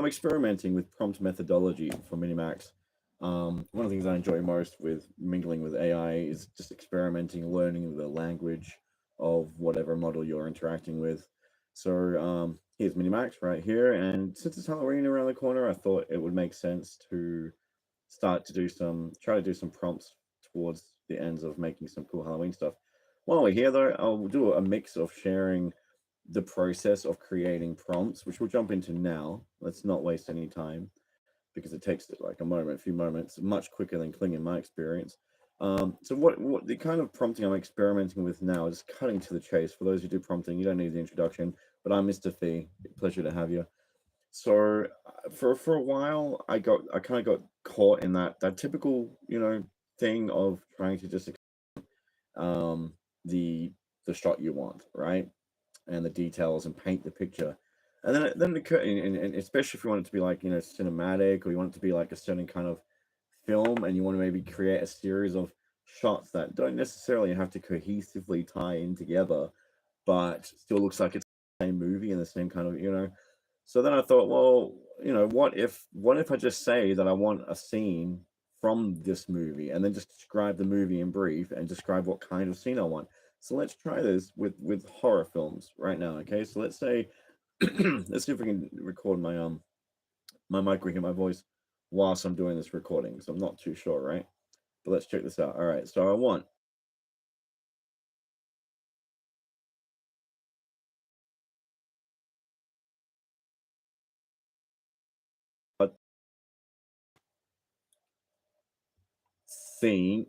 I'm experimenting with prompt methodology for MiniMax. One of the things I enjoy most with mingling with AI is just experimenting, learning the language of whatever model you're interacting with. So here's MiniMax right here, and since it's Halloween around the corner, I thought it would make sense to try to do some prompts towards the ends of making some cool Halloween stuff. While we're here, though, I'll do a mix of sharing the process of creating prompts, which we'll jump into now. Let's not waste any time because it takes like a few moments, much quicker than Kling in my experience. So what the kind of prompting I'm experimenting with now is cutting to the chase. For those who do prompting, you don't need the introduction, but I'm Mr. Fee. Pleasure to have you. So for a while, I kind of got caught in that typical thing of trying to just um the shot you want, right? And the details and paint the picture. And then and especially if you want it to be like cinematic, or you want it to be like a certain kind of film, and you want to maybe create a series of shots that don't necessarily have to cohesively tie in together, but still looks like it's the same movie and the same kind of. So then I thought, well, what if I just say that I want a scene from this movie, and then just describe the movie in brief and describe what kind of scene I want. So let's try this with horror films right now. Okay, so let's say let's see if we can record my mic, we hear my voice whilst I'm doing this recording. So I'm not too sure, right? But let's check this out. All right, so I want a scene.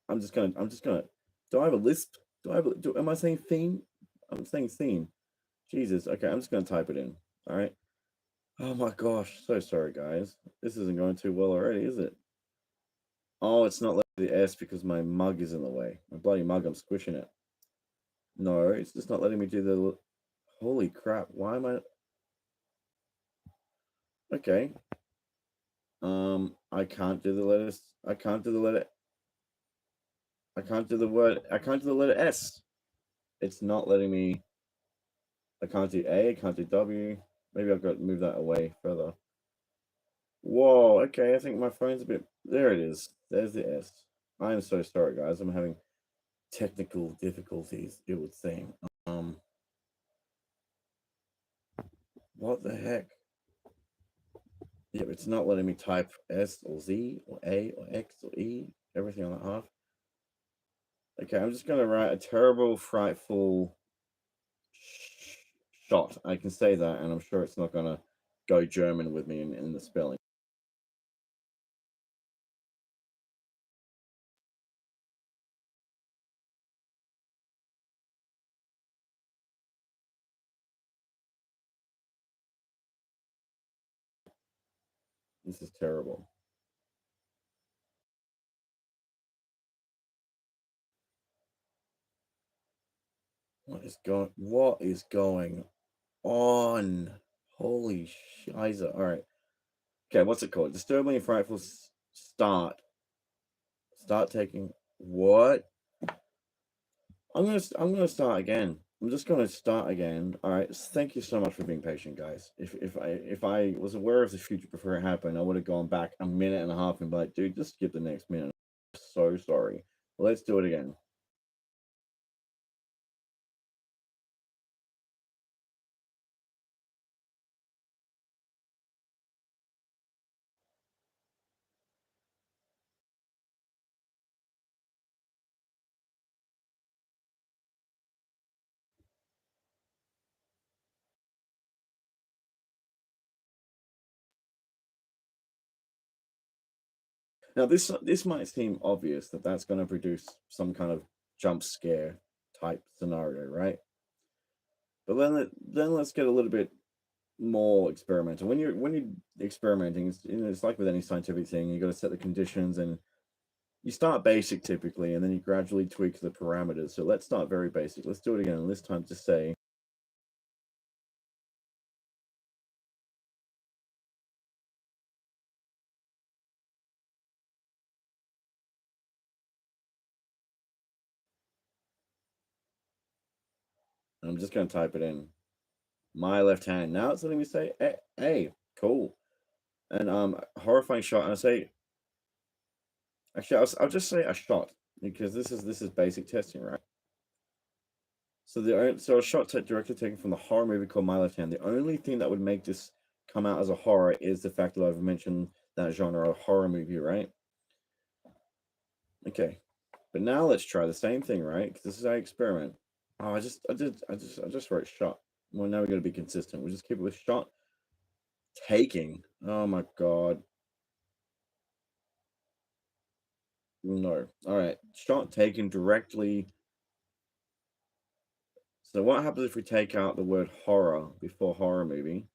I'm just gonna. Do I have a lisp? Do I have? Am I saying theme? I'm saying theme. Jesus. Okay, I'm just gonna type it in. All right. Oh my gosh. So sorry, guys. This isn't going too well already, is it? Oh, it's not letting the S because my mug is in the way. My bloody mug. I'm squishing it. No, it's just not letting me do the. Holy crap! Why am I? Okay. I can't do the letters. I can't do the letter. I can't do the word. I can't do the letter S. It's not letting me. I can't do A. I can't do W. Maybe I've got to move that away further. Whoa. Okay. I think my phone's a bit. There it is. There's the S. I am so sorry, guys. I'm having technical difficulties, it would seem. Um, what the heck? Yeah, it's not letting me type S or Z or A or X or E, everything on that half. Okay, I'm just gonna write a terrible, frightful shot. I can say that, and I'm sure it's not gonna go German with me in the spelling. This is terrible. What is going on? Holy shiza. All right. Okay, what's it called? Disturbingly frightful start. Start taking what? I'm gonna start again. I'm just gonna start again. All right. Thank you so much for being patient, guys. If I was aware of the future before it happened, I would have gone back a minute and a half and be like, dude, just skip the next minute. So sorry. Let's do it again. Now this might seem obvious that that's going to produce some kind of jump scare type scenario, right? But then let's get a little bit more experimental. When you're experimenting, it's like with any scientific thing. You got to set the conditions, and you start basic typically, and then you gradually tweak the parameters. So let's start very basic. Let's do it again. And this time to say, I'm just going to type it in. My left hand. Now it's letting me say, hey, cool. And horrifying shot. And I say, actually, I'll just say a shot because this is basic testing, right? So a shot directly taken from the horror movie called My Left Hand. The only thing that would make this come out as a horror is the fact that I've mentioned that genre of horror movie, right? Okay, but now let's try the same thing, right? Because this is our experiment. Oh, I just wrote shot. Well, now we got to be consistent. We'll just keep it with shot taking. Oh my god. No. All right, shot taken directly. So what happens if we take out the word horror before horror movie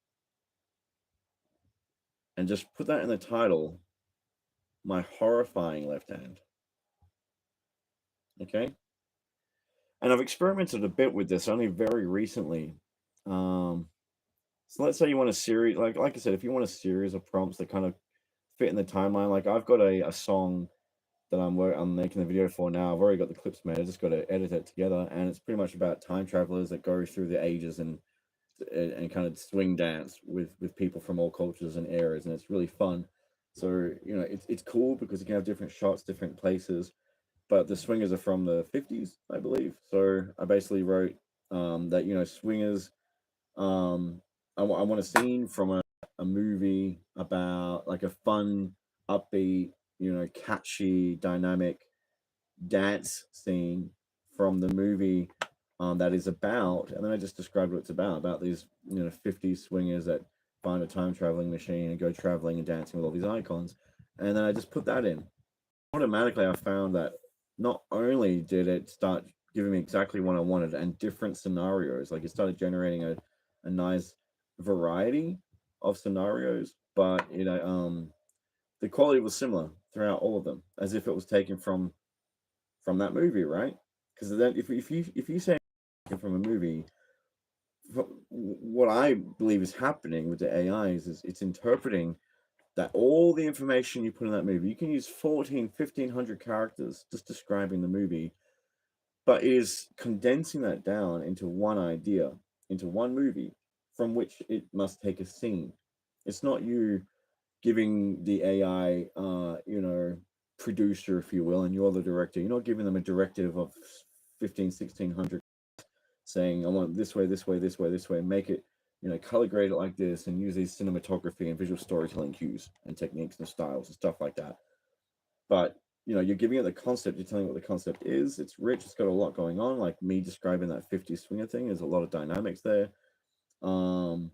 and just put that in the title? My horrifying left hand. Okay. And I've experimented a bit with this only very recently. So let's say you want a series, like I said, if you want a series of prompts that kind of fit in the timeline, like I've got a song that I'm making the video for now. I've already got the clips made. I just got to edit it together, and it's pretty much about time travelers that go through the ages and kind of swing dance with people from all cultures and eras, and it's really fun. So it's cool because you can have different shots, different places, but the swingers are from the 50s, I believe. So I basically wrote that swingers. I want a scene from a movie about like a fun, upbeat, catchy, dynamic dance scene from the movie that is about, and then I just described what it's about these 50s swingers that find a time traveling machine and go traveling and dancing with all these icons, and then I just put that in. Automatically, I found that not only did it start giving me exactly what I wanted and different scenarios, like it started generating a nice variety of scenarios, but the quality was similar throughout all of them, as if it was taken from that movie, right? Because then if you say from a movie, what I believe is happening with the AI is it's interpreting that all the information you put in that movie, you can use 1,500 characters just describing the movie, but it is condensing that down into one idea, into one movie, from which it must take a scene. It's not you giving the AI, producer, if you will, and you're the director. You're not giving them a directive of 1,600 saying, I want this way, this way, this way, this way, and make it, color grade it like this and use these cinematography and visual storytelling cues and techniques and styles and stuff like that. But, you're giving it the concept, you're telling what the concept is. It's rich, it's got a lot going on. Like me describing that 50 swinger thing, there's a lot of dynamics there. And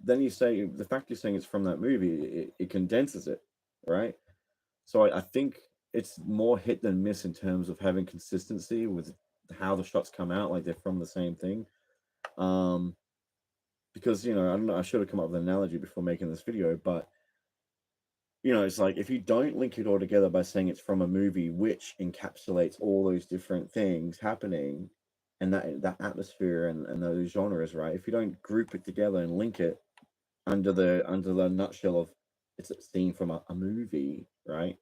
then you say the fact you're saying it's from that movie, it condenses it, right? So I think it's more hit than miss in terms of having consistency with how the shots come out, like they're from the same thing. Because I don't know, I should have come up with an analogy before making this video, but it's like if you don't link it all together by saying it's from a movie which encapsulates all those different things happening and that atmosphere and those genres, right? If you don't group it together and link it under the nutshell of it's a scene from a movie, right?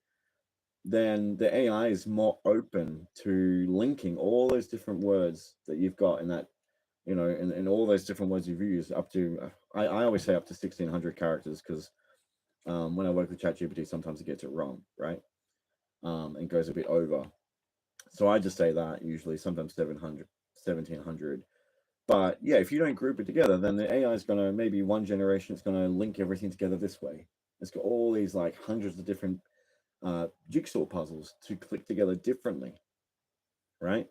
Then the AI is more open to linking all those different words that you've got in that, in all those different words you've used up to, I always say up to 1,600 characters because when I work with ChatGPT, sometimes it gets it wrong, right? And goes a bit over. So I just say that usually, sometimes 700, 1,700. But yeah, if you don't group it together, then the AI is going to, maybe one generation, it's going to link everything together this way. It's got all these like hundreds of different jigsaw puzzles to click together differently, right?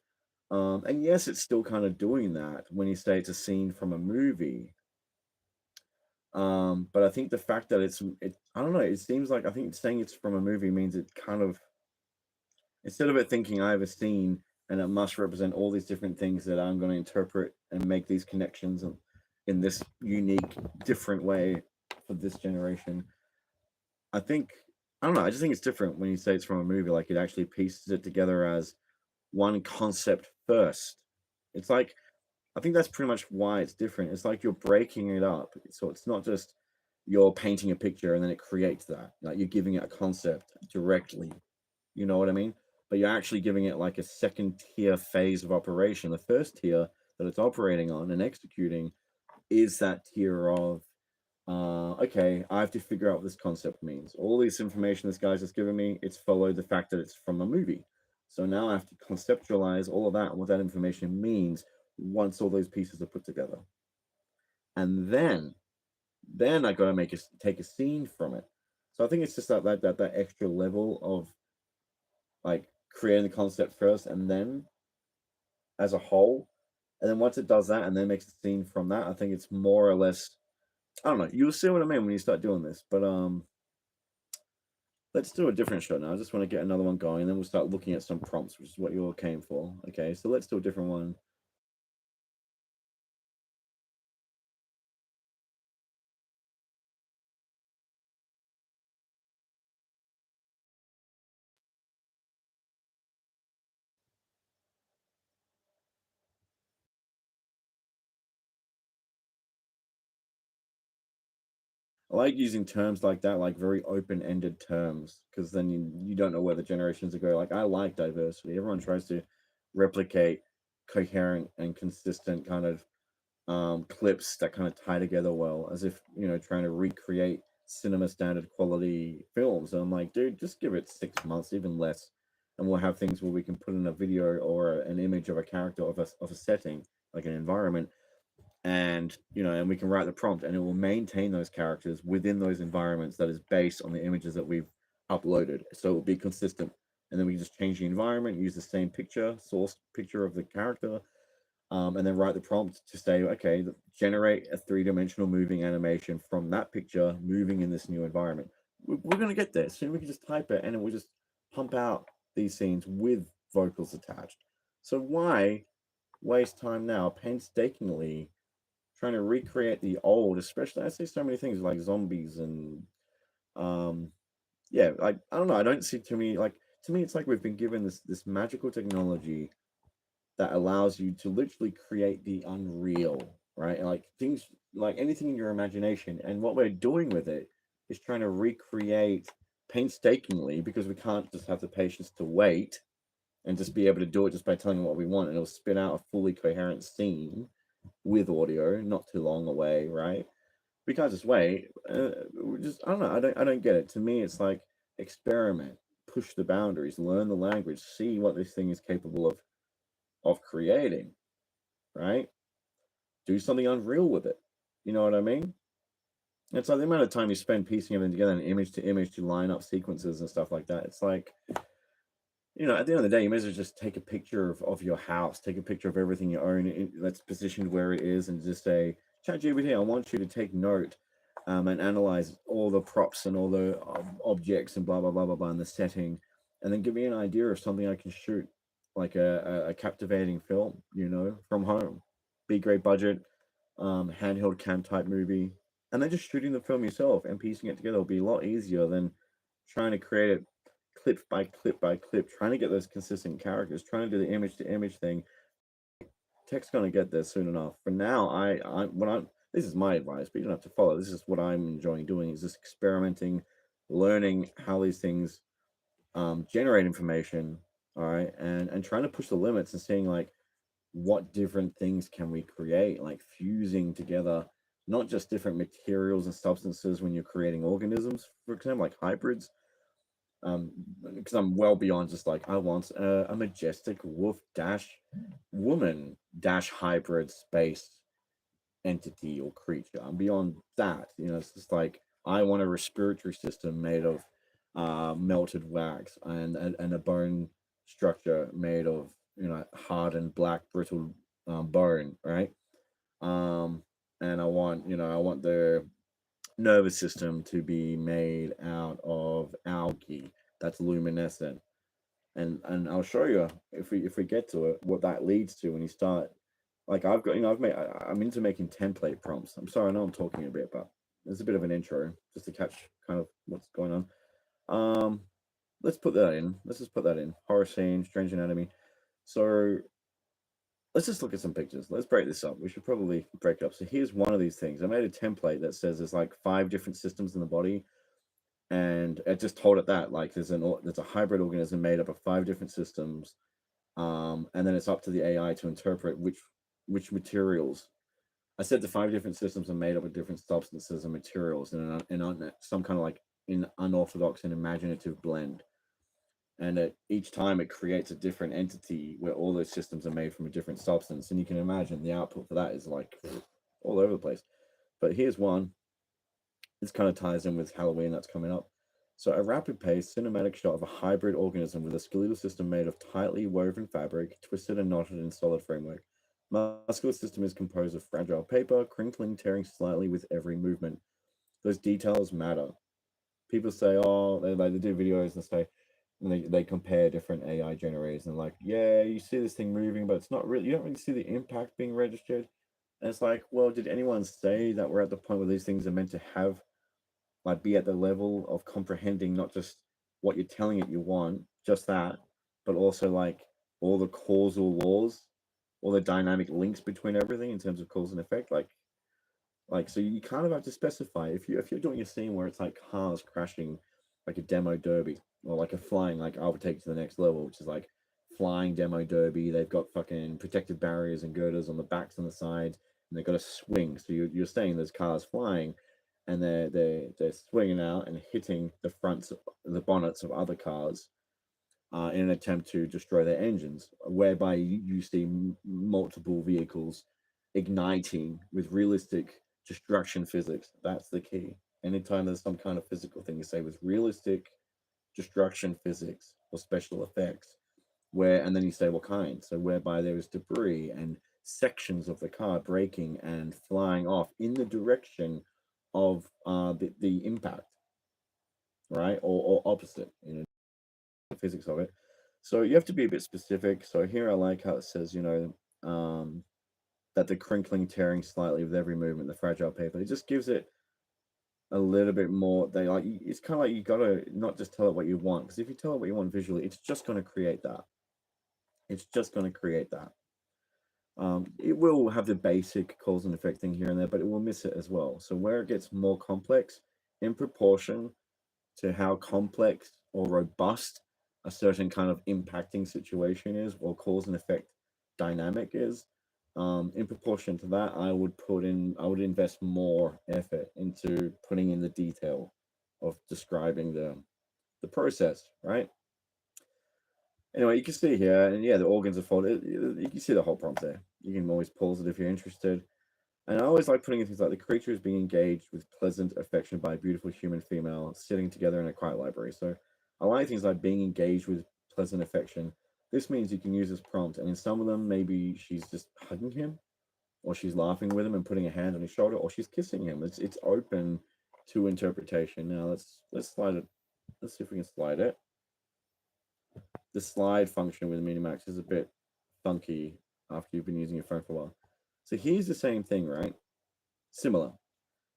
And yes, it's still kind of doing that when you say it's a scene from a movie. But I think the fact that I don't know, it seems like I think saying it's from a movie means it kind of, instead of it thinking I have a scene and it must represent all these different things that I'm going to interpret and make these connections in this unique, different way for this generation. I don't know, I just think it's different when you say it's from a movie, like it actually pieces it together as one concept first. It's like, I think that's pretty much why it's different. It's like you're breaking it up. So it's not just you're painting a picture and then it creates that. Like you're giving it a concept directly. You know what I mean? But you're actually giving it like a second tier phase of operation. The first tier that it's operating on and executing is that tier of okay, I have to figure out what this concept means. All this information this guy's just given me, it's followed the fact that it's from a movie. So now I have to conceptualize all of that and what that information means once all those pieces are put together. And then I gotta take a scene from it. So I think it's just that extra level of like creating the concept first and then as a whole. And then once it does that and then makes a scene from that, I think it's more or less I don't know. You'll see what I mean when you start doing this. But let's do a different show now. I just want to get another one going, and then we'll start looking at some prompts, which is what you all came for. Okay, so let's do a different one. I like using terms like that, like very open-ended terms, because then you don't know where the generations are going. Like I like diversity. Everyone tries to replicate coherent and consistent kind of clips that kind of tie together well, as if trying to recreate cinema standard quality films. And I'm like, dude, just give it 6 months, even less, and we'll have things where we can put in a video or an image of a character of a setting, like an environment, and and we can write the prompt, and it will maintain those characters within those environments that is based on the images that we've uploaded. So it will be consistent, and then we can just change the environment, use the same picture, source picture of the character, and then write the prompt to say, okay, generate a three-dimensional moving animation from that picture moving in this new environment. We're going to get there. Soon we can just type it and it will just pump out these scenes with vocals attached. So why waste time now painstakingly trying to recreate the old, especially I say so many things like zombies and um yeah, like I don't know, I don't see too many like to me it's like we've been given this magical technology that allows you to literally create the unreal, right? Like things like anything in your imagination. And what we're doing with it is trying to recreate painstakingly because we can't just have the patience to wait and just be able to do it just by telling them what we want and it'll spit out a fully coherent scene with audio, not too long away, right? We can't just wait. We just I don't know. I don't get it. To me, it's like experiment, push the boundaries, learn the language, see what this thing is capable of creating, right? Do something unreal with it. You know what I mean? It's like the amount of time you spend piecing everything together and image to image to line up sequences and stuff like that. It's like, at the end of the day, you may as well just take a picture of your house, take a picture of everything you own that's positioned where it is, and just say, ChatGPT, I want you to take note and analyze all the props and all the objects and blah, blah, blah, blah, blah, and the setting, and then give me an idea of something I can shoot, like a captivating film, from home. Be great budget, handheld cam type movie, and then just shooting the film yourself and piecing it together will be a lot easier than trying to create it clip by clip by clip, trying to get those consistent characters, trying to do the image to image thing. Tech's gonna get there soon enough. For now, I when I'm this is my advice, but you don't have to follow. This is what I'm enjoying doing is just experimenting, learning how these things generate information, all right, and trying to push the limits and seeing like what different things can we create, like fusing together not just different materials and substances when you're creating organisms, for example, like hybrids, because I'm well beyond just like I want a majestic wolf dash woman dash hybrid space entity or creature. I'm beyond that. It's just like I want a respiratory system made of melted wax and a bone structure made of hardened black brittle bone, right? And I want the nervous system to be made out of algae that's luminescent. And I'll show you if we get to it what that leads to when you start. Like I've got, I'm into making template prompts. I'm sorry, I know I'm talking a bit, but there's a bit of an intro just to catch kind of what's going on. Um, let's put that in. Let's just put that in. Horror scene, strange anatomy. So let's just look at some pictures. Let's break this up. We should probably break it up. So here's one of these things. I made a template that says there's like 5 different systems in the body, and I just told it that like there's a hybrid organism made up of 5 different systems, and then it's up to the AI to interpret which which materials. I said the 5 different systems are made up of different substances and materials in some kind of like in unorthodox and imaginative blend. And at each time it creates a different entity where all those systems are made from a different substance. And you can imagine the output for that is like all over the place. But here's one. This kind of ties in with Halloween that's coming up. So, a rapid paced cinematic shot of a hybrid organism with a skeletal system made of tightly woven fabric, twisted and knotted in solid framework. Muscular system is composed of fragile paper, crinkling, tearing slightly with every movement. Those details matter. People say, oh, they do videos and say, and they compare different AI generators and like, yeah, you see this thing moving, but it's not really, you don't really see the impact being registered. And it's like, well, did anyone say that we're at the point where these things are meant to have like be at the level of comprehending not just what you're telling it you want, just that, but also like all the causal laws, all the dynamic links between everything in terms of cause and effect. Like so you kind of have to specify if you're doing a scene where it's like cars crashing like a demo derby or like a flying like I would take it to the next level, which is like flying demo derby. They've got fucking protective barriers and girders on the backs and the sides, and they've got a swing. So you're saying there's cars flying, and they're swinging out and hitting the fronts, the bonnets of other cars, in an attempt to destroy their engines, whereby you see multiple vehicles igniting with realistic destruction physics. That's the key. Anytime there's some kind of physical thing you say with realistic destruction physics or special effects, where and then you say what kind. So whereby there is debris and sections of the car breaking and flying off in the direction of the impact, right? Or opposite, the physics of it. So you have to be a bit specific. So here I like how it says, that the crinkling, tearing slightly with every movement, the fragile paper. It just gives it a little bit more. They like it's kind of like you gotta not just tell it what you want, because if you tell it what you want visually, it's just going to create that. It's just going to create that. It will have the basic cause and effect thing here and there, but it will miss it as well. So where it gets more complex, in proportion to how complex or robust a certain kind of impacting situation is or cause and effect dynamic is, in proportion to that, I would invest more effort into putting in the detail of describing the process, right? Anyway, you can see here, and yeah, the organs are folded. You can see the whole prompt there. You can always pause it if you're interested. And I always like putting in things like the creature is being engaged with pleasant affection by a beautiful human female sitting together in a quiet library. So I like things like being engaged with pleasant affection. This means you can use this prompt, and in some of them, maybe she's just hugging him, or she's laughing with him and putting a hand on his shoulder, or she's kissing him. It's open to interpretation. Now let's slide it. Let's see if we can slide it. The slide function with MiniMax is a bit funky after you've been using your phone for a while. So here's the same thing, right? Similar.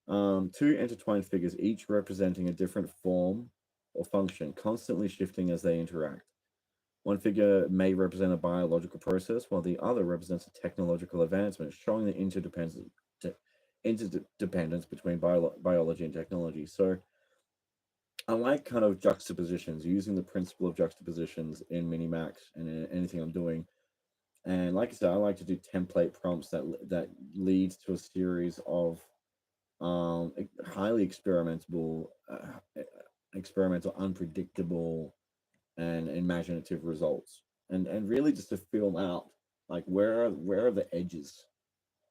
Two intertwined figures, each representing a different form or function, constantly shifting as they interact. One figure may represent a biological process, while the other represents a technological advancement, showing the interdependence between biology and technology. So I like kind of juxtapositions, using the principle of juxtapositions in MiniMax and in anything I'm doing. And like I said, I like to do template prompts that leads to a series of highly experimental, unpredictable, and imaginative results, and really just to film out like where are the edges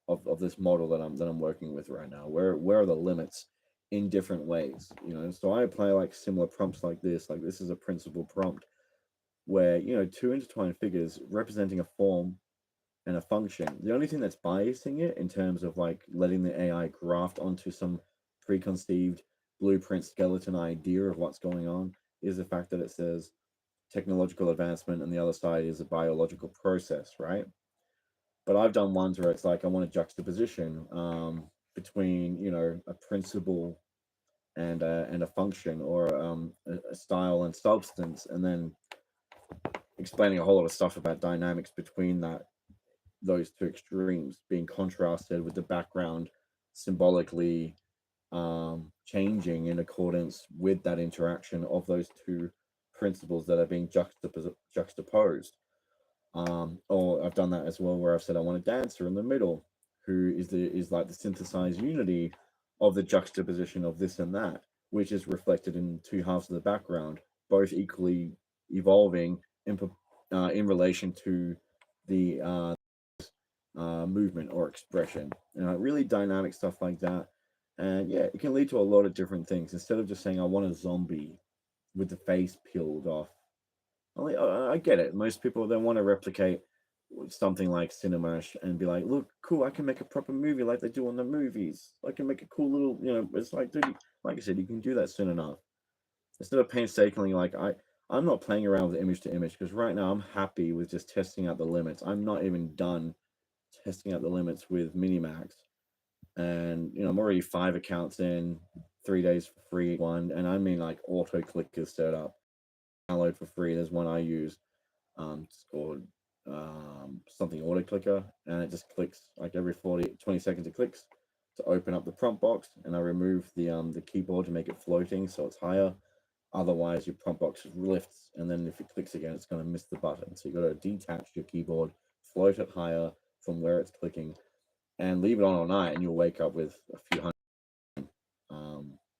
of this model that I'm working with right now. Where are the limits in different ways, So I apply like similar prompts like this. Like this is a principal prompt where two intertwined figures representing a form and a function. The only thing that's biasing it in terms of like letting the AI graft onto some preconceived blueprint skeleton idea of what's going on is the fact that it says technological advancement and the other side is a biological process, right? But I've done ones where it's like I want a juxtaposition between a principle and a function, or a style and substance, and then explaining a whole lot of stuff about dynamics between those two extremes being contrasted with the background symbolically changing in accordance with that interaction of those two principles that are being juxtaposed. Or I've done that as well, where I've said I want a dancer in the middle, who is like the synthesized unity of the juxtaposition of this and that, which is reflected in two halves of the background, both equally evolving in relation to the movement or expression, really dynamic stuff like that. And yeah, it can lead to a lot of different things. Instead of just saying I want a zombie with the face peeled off, I get it. Most people they want to replicate something like cinema and be like, look, cool, I can make a proper movie like they do on the movies. I can make a cool little, it's like, dude, like I said, you can do that soon enough. Instead of painstakingly, I'm not playing around with image to image because right now I'm happy with just testing out the limits. I'm not even done testing out the limits with MiniMax, and I'm already 5 accounts in, 3 days for free one, and I mean like auto clickers set up, download for free. There's one I use, it's called something auto clicker, and it just clicks like every 20 seconds. It clicks to open up the prompt box, and I remove the keyboard to make it floating so it's higher. Otherwise, your prompt box lifts, and then if it clicks again, it's going to miss the button. So you got to detach your keyboard, float it higher from where it's clicking, and leave it on all night, and you'll wake up with a few hundred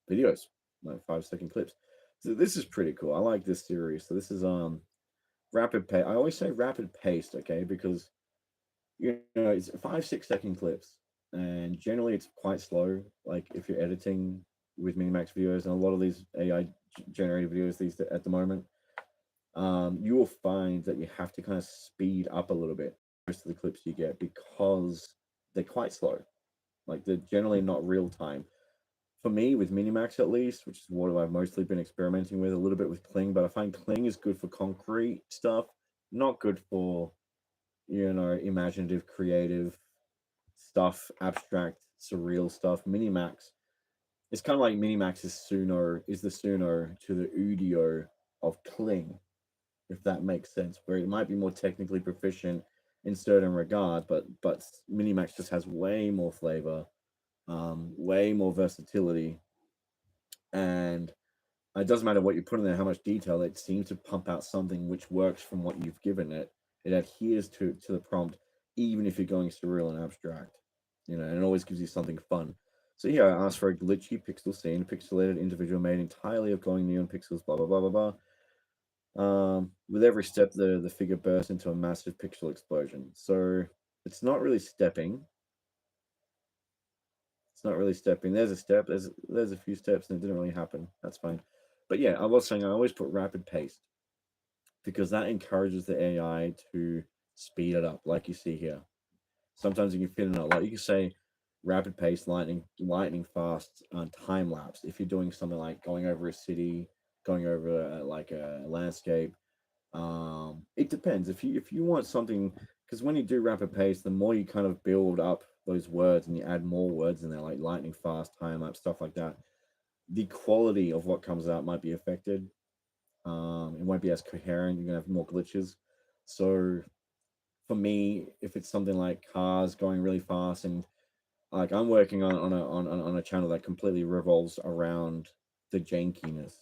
videos, like 5 second clips. So this is pretty cool. I like this series. So this is rapid pace. I always say rapid paced, okay, because it's 5 6 second clips, and generally it's quite slow. Like if you're editing with Minimax videos and a lot of these AI generated videos these at the moment, you will find that you have to kind of speed up a little bit most of the clips you get because they're quite slow. Like they're generally not real time. For me, with Minimax at least, which is what I've mostly been experimenting with, a little bit with Kling, but I find Kling is good for concrete stuff, not good for imaginative, creative stuff, abstract, surreal stuff. Minimax, it's kind of like Minimax is the Suno to the Udio of Kling, if that makes sense. Where it might be more technically proficient in certain regard, but Minimax just has way more flavor, way more versatility, and it doesn't matter what you put in there, how much detail. It seems to pump out something which works from what you've given it. It adheres to the prompt, even if you're going surreal and abstract, and it always gives you something fun. So here I asked for a glitchy pixel scene, pixelated individual made entirely of glowing neon pixels, blah blah blah blah blah. With every step, the figure bursts into a massive pixel explosion. So it's not really stepping. It's not really stepping. There's a step. There's a few steps, and it didn't really happen. That's fine. But yeah, I was saying I always put rapid paste because that encourages the AI to speed it up, like you see here. Sometimes you can fit in a lot. You can say rapid pace, lightning fast, time lapse. If you're doing something like going over a city, going over like a landscape, it depends. If you want something, because when you do rapid pace, the more you kind of build up those words and you add more words in there, like lightning fast, time lapse, stuff like that, the quality of what comes out might be affected. It won't be as coherent. You're gonna have more glitches. So for me, if it's something like cars going really fast, and like I'm working on a channel that completely revolves around the jankiness,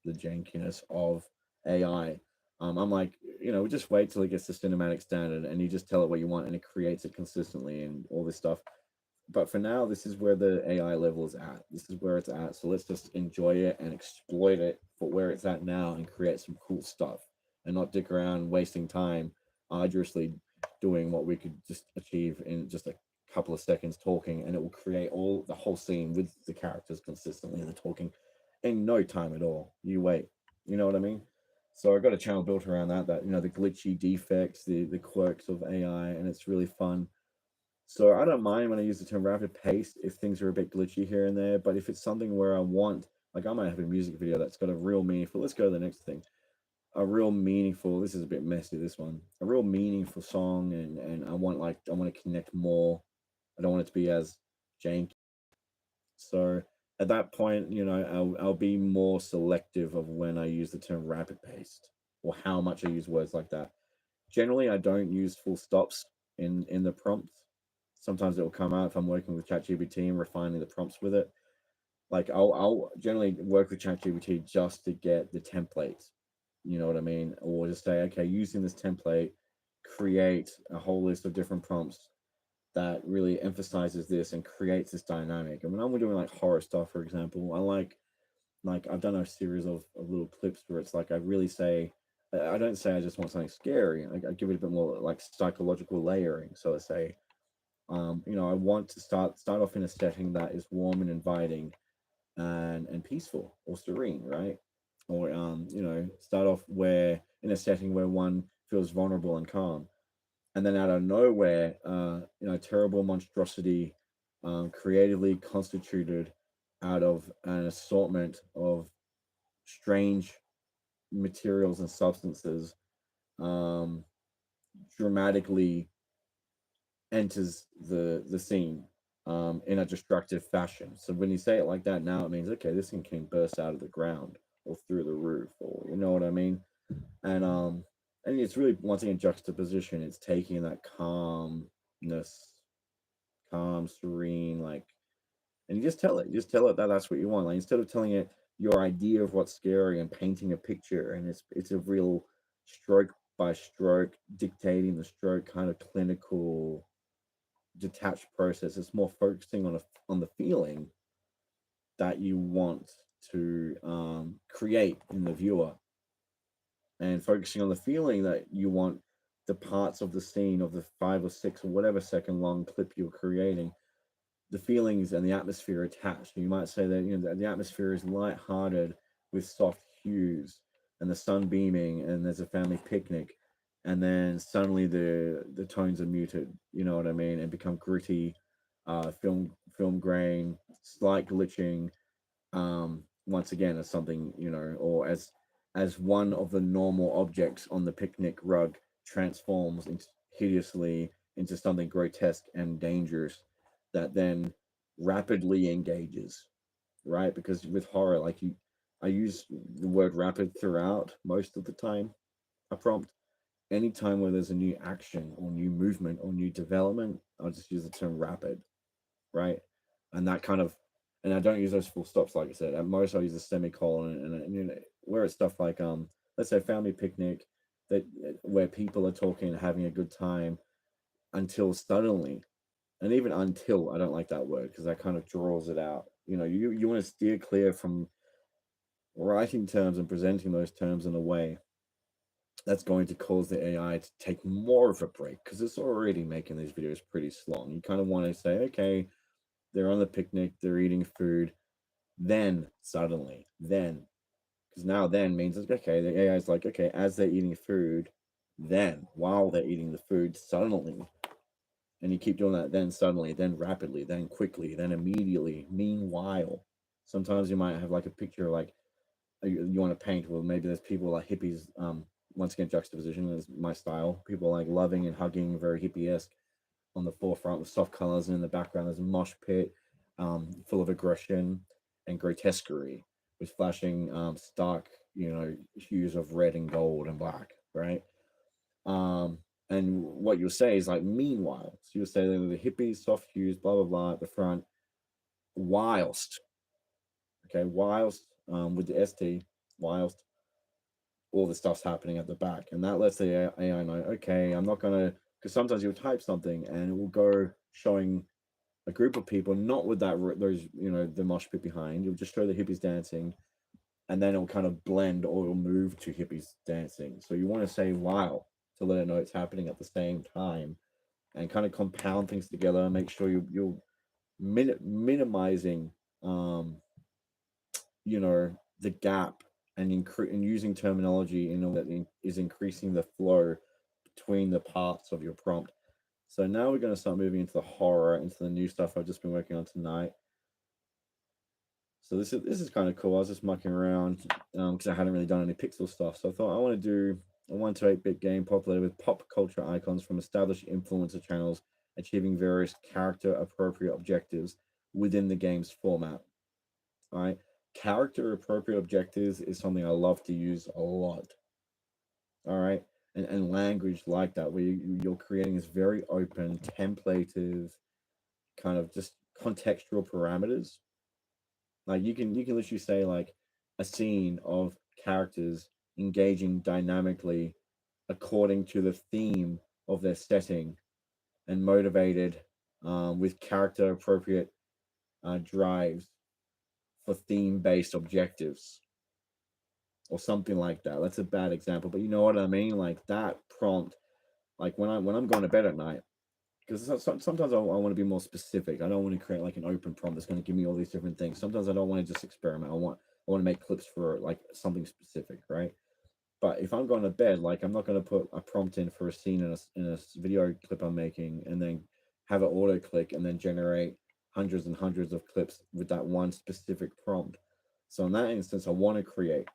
the jankiness of AI. I'm like, just wait till it gets to cinematic standard, and you just tell it what you want, and it creates it consistently, and all this stuff. But for now, this is where the AI level is at. This is where it's at. So let's just enjoy it and exploit it for where it's at now and create some cool stuff and not dick around wasting time arduously doing what we could just achieve in just a couple of seconds talking, and it will create the whole scene with the characters consistently and the talking in no time at all. You wait. You know what I mean? So I got a channel built around that the glitchy defects, the quirks of AI, and it's really fun. So I don't mind when I use the term rapid pace if things are a bit glitchy here and there, but if it's something where I want, like I might have a music video that's got a real meaningful, let's go to the next thing, a real meaningful, this is a bit messy, this one, a real meaningful song, and I want to connect more. I don't want it to be as janky. So at that point, I'll be more selective of when I use the term rapid paced or how much I use words like that. Generally, I don't use full stops in the prompts. Sometimes it will come out if I'm working with ChatGPT and refining the prompts with it. Like I'll generally work with ChatGPT just to get the templates, You know what I mean? Or just say, okay, using this template, create a whole list of different prompts that really emphasizes this and creates this dynamic. And when I'm doing like horror stuff, for example, I like I've done a series of little clips where it's like I really say I don't say I just want something scary. I give it a bit more like psychological layering. So I say, I want to start off in a setting that is warm and inviting and peaceful or serene, right? Or start off where in a setting where one feels vulnerable and calm, and then out of nowhere, terrible monstrosity, creatively constituted out of an assortment of strange materials and substances, um, dramatically enters the scene in a destructive fashion. So when you say it like that, now it means okay, this thing can burst out of the ground or through the roof, or you know what I mean. And it's really once again juxtaposition. It's taking that calmness, calm, serene, like, and you just tell it that that's what you want. Like instead of telling it your idea of what's scary and painting a picture, and it's a real stroke by stroke dictating the stroke kind of clinical detached process. It's more focusing on the feeling that you want to create in the viewer, and focusing on the feeling that you want the parts of the scene of the 5 or 6 or whatever second long clip you're creating, the feelings and the atmosphere attached. You might say that the atmosphere is light-hearted with soft hues and the sun beaming and there's a family picnic, and then suddenly the tones are muted. You know what I mean? And become gritty, film grain, slight glitching, once again as something, or as one of the normal objects on the picnic rug transforms into hideously into something grotesque and dangerous that then rapidly engages, right? Because with horror, like I use the word rapid throughout most of the time. A prompt, anytime where there's a new action or new movement or new development, I'll just use the term rapid, right? And that kind of, and I don't use those full stops, like I said. At most, I use a semicolon, and where it's stuff like let's say family picnic, that where people are talking and having a good time until suddenly, and even until I don't like that word because that kind of draws it out. You want to steer clear from writing terms and presenting those terms in a way that's going to cause the AI to take more of a break because it's already making these videos pretty long. You kind of want to say, okay, they're on the picnic, they're eating food, then suddenly, then, because now then means it's okay, the AI is like, okay, as they're eating food, then while they're eating the food, suddenly, and you keep doing that, then suddenly, then rapidly, then quickly, then immediately, meanwhile. Sometimes you might have like a picture like you want to paint, well, maybe there's people like hippies, once again, juxtaposition is my style, people like loving and hugging, very hippie-esque on the forefront with soft colors, and in the background there's a mosh pit, full of aggression and grotesquerie with flashing stark, hues of red and gold and black, right? Um, and what you'll say is like meanwhile. So you'll say that the hippies, soft hues, blah blah blah at the front, whilst, okay, whilst with the ST, whilst all the stuff's happening at the back, and that lets the AI know, okay, I'm not gonna, because sometimes you'll type something and it will go showing a group of people, not with those, the mosh pit behind. You'll just show the hippies dancing, and then it'll kind of blend or it'll move to hippies dancing. So you want to say wow to let it know it's happening at the same time, and kind of compound things together and make sure you're minimizing, um, the gap, and using terminology in a way that is increasing the flow between the parts of your prompt. So now we're going to start moving into the horror, into the new stuff I've just been working on tonight. So this is kind of cool. I was just mucking around because I hadn't really done any pixel stuff. So I thought I want to do a 1 to 8-bit game populated with pop culture icons from established influencer channels, achieving various character appropriate objectives within the game's format. All right. Character appropriate objectives is something I love to use a lot. All right. And language like that, where you're creating this very open, templative, kind of just contextual parameters. Like you can literally say like a scene of characters engaging dynamically according to the theme of their setting, and motivated with character appropriate drives for theme based objectives or something like that. That's a bad example, but you know what I mean? Like that prompt, like when I'm going to bed at night, because sometimes I want to be more specific. I don't want to create like an open prompt that's going to give me all these different things. Sometimes I don't want to just experiment. I want to make clips for like something specific, right? But if I'm going to bed, like I'm not going to put a prompt in for a scene in a video clip I'm making, and then have it auto click and then generate hundreds and hundreds of clips with that one specific prompt. So in that instance, I want to create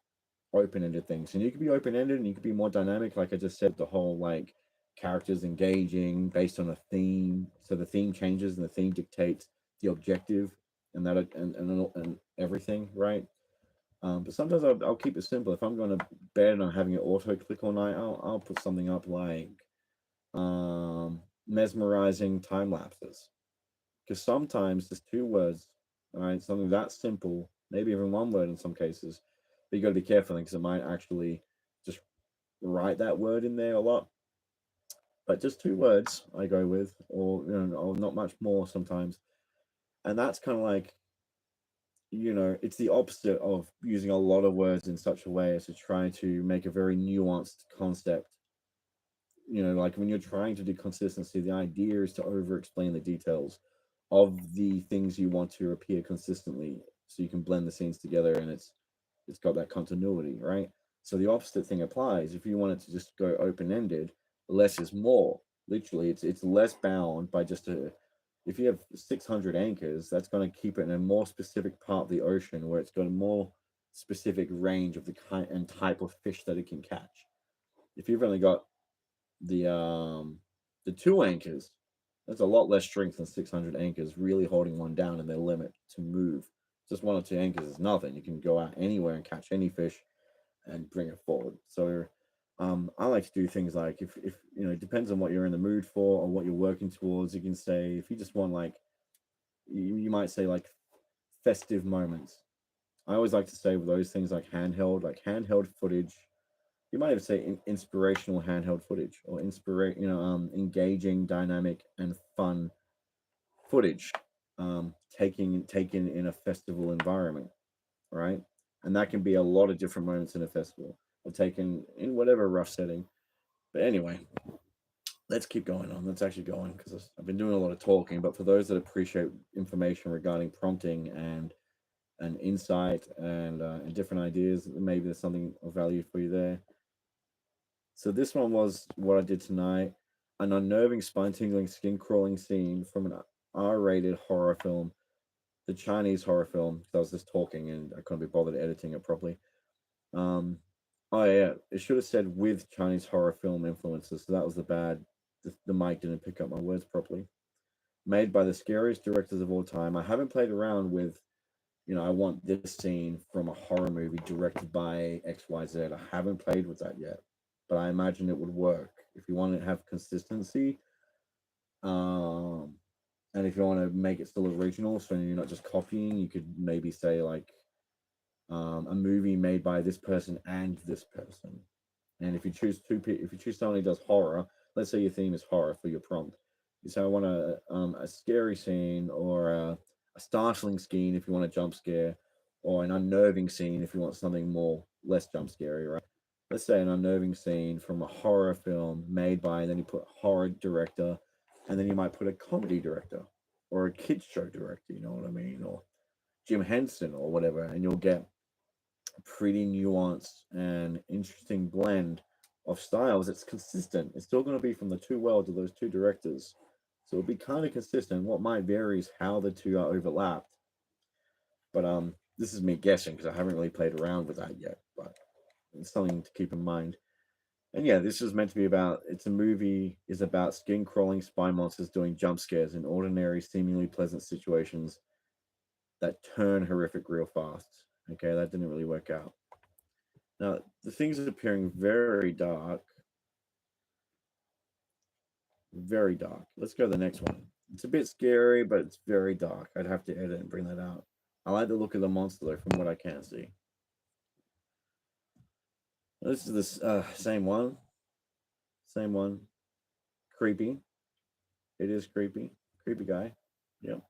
open-ended things, and you could be open-ended and you could be more dynamic, like I just said, the whole like characters engaging based on a theme, so the theme changes and the theme dictates the objective, and that and everything, right? But sometimes I'll keep it simple. If I'm going to bed and I'm having it auto click all night, I'll put something up like mesmerizing time lapses, because sometimes there's two words, all right, something that simple, maybe even one word in some cases, but you got to be careful because it might actually just write that word in there a lot. But just two words I go with, or or not much more sometimes, and that's kind of like, it's the opposite of using a lot of words in such a way as to try to make a very nuanced concept. Like when you're trying to do consistency, the idea is to over explain the details of the things you want to appear consistently, so you can blend the scenes together, and it's got that continuity, right? So the opposite thing applies. If you want it to just go open ended, less is more. Literally, it's less bound by just a. If you have 600 anchors, that's going to keep it in a more specific part of the ocean where it's got a more specific range of the kind and type of fish that it can catch. If you've only got the um the two anchors, that's a lot less strength than 600 anchors really holding one down in their limit to move. Just one or two anchors is nothing. You can go out anywhere and catch any fish and bring it forward. So I like to do things like, if it depends on what you're in the mood for or what you're working towards. You can say, if you just want like, you might say like festive moments. I always like to say with those things like handheld footage. You might have say inspirational handheld footage, or engaging, dynamic, and fun footage, taken in a festival environment, right? And that can be a lot of different moments in a festival, or taken in whatever rough setting. But anyway, let's keep going on. Let's actually go on, because I've been doing a lot of talking. But for those that appreciate information regarding prompting and insight and different ideas, maybe there's something of value for you there. So this one was what I did tonight: an unnerving, spine-tingling, skin-crawling scene from an R-rated horror film, the Chinese horror film. 'Cause I was just talking and I couldn't be bothered editing it properly. Um, oh yeah, it should have said with Chinese horror film influences. So that was the bad. The mic didn't pick up my words properly. Made by the scariest directors of all time. I haven't played around with, I want this scene from a horror movie directed by XYZ. I haven't played with that yet, but I imagine it would work. If you want to have consistency, um, and if you want to make it still original, so you're not just copying, you could maybe say like, a movie made by this person and this person. And if you choose if you choose someone who does horror, let's say your theme is horror for your prompt, you say I want a scary scene, or a startling scene if you want a jump scare, or an unnerving scene if you want something more less jump scary, right? Let's say an unnerving scene from a horror film made by, and then you put horror director, and then you might put a comedy director or a kids show director, you know what I mean, or Jim Henson or whatever, and you'll get pretty nuanced and interesting blend of styles. It's consistent. It's still going to be from the two worlds of those two directors. So it'll be kind of consistent. What might vary is how the two are overlapped. But this is me guessing because I haven't really played around with that yet. But it's something to keep in mind. And yeah, this is meant to be about, it's a movie is about skin crawling spy monsters doing jump scares in ordinary, seemingly pleasant situations that turn horrific real fast. Okay, that didn't really work out. Now, the thing's appearing very dark, very dark. Let's go to the next one. It's a bit scary, but it's very dark. I'd have to edit and bring that out. I like the look of the monster, though, from what I can see. This is this same one. Same one. Creepy. It is creepy. Creepy guy. Yep.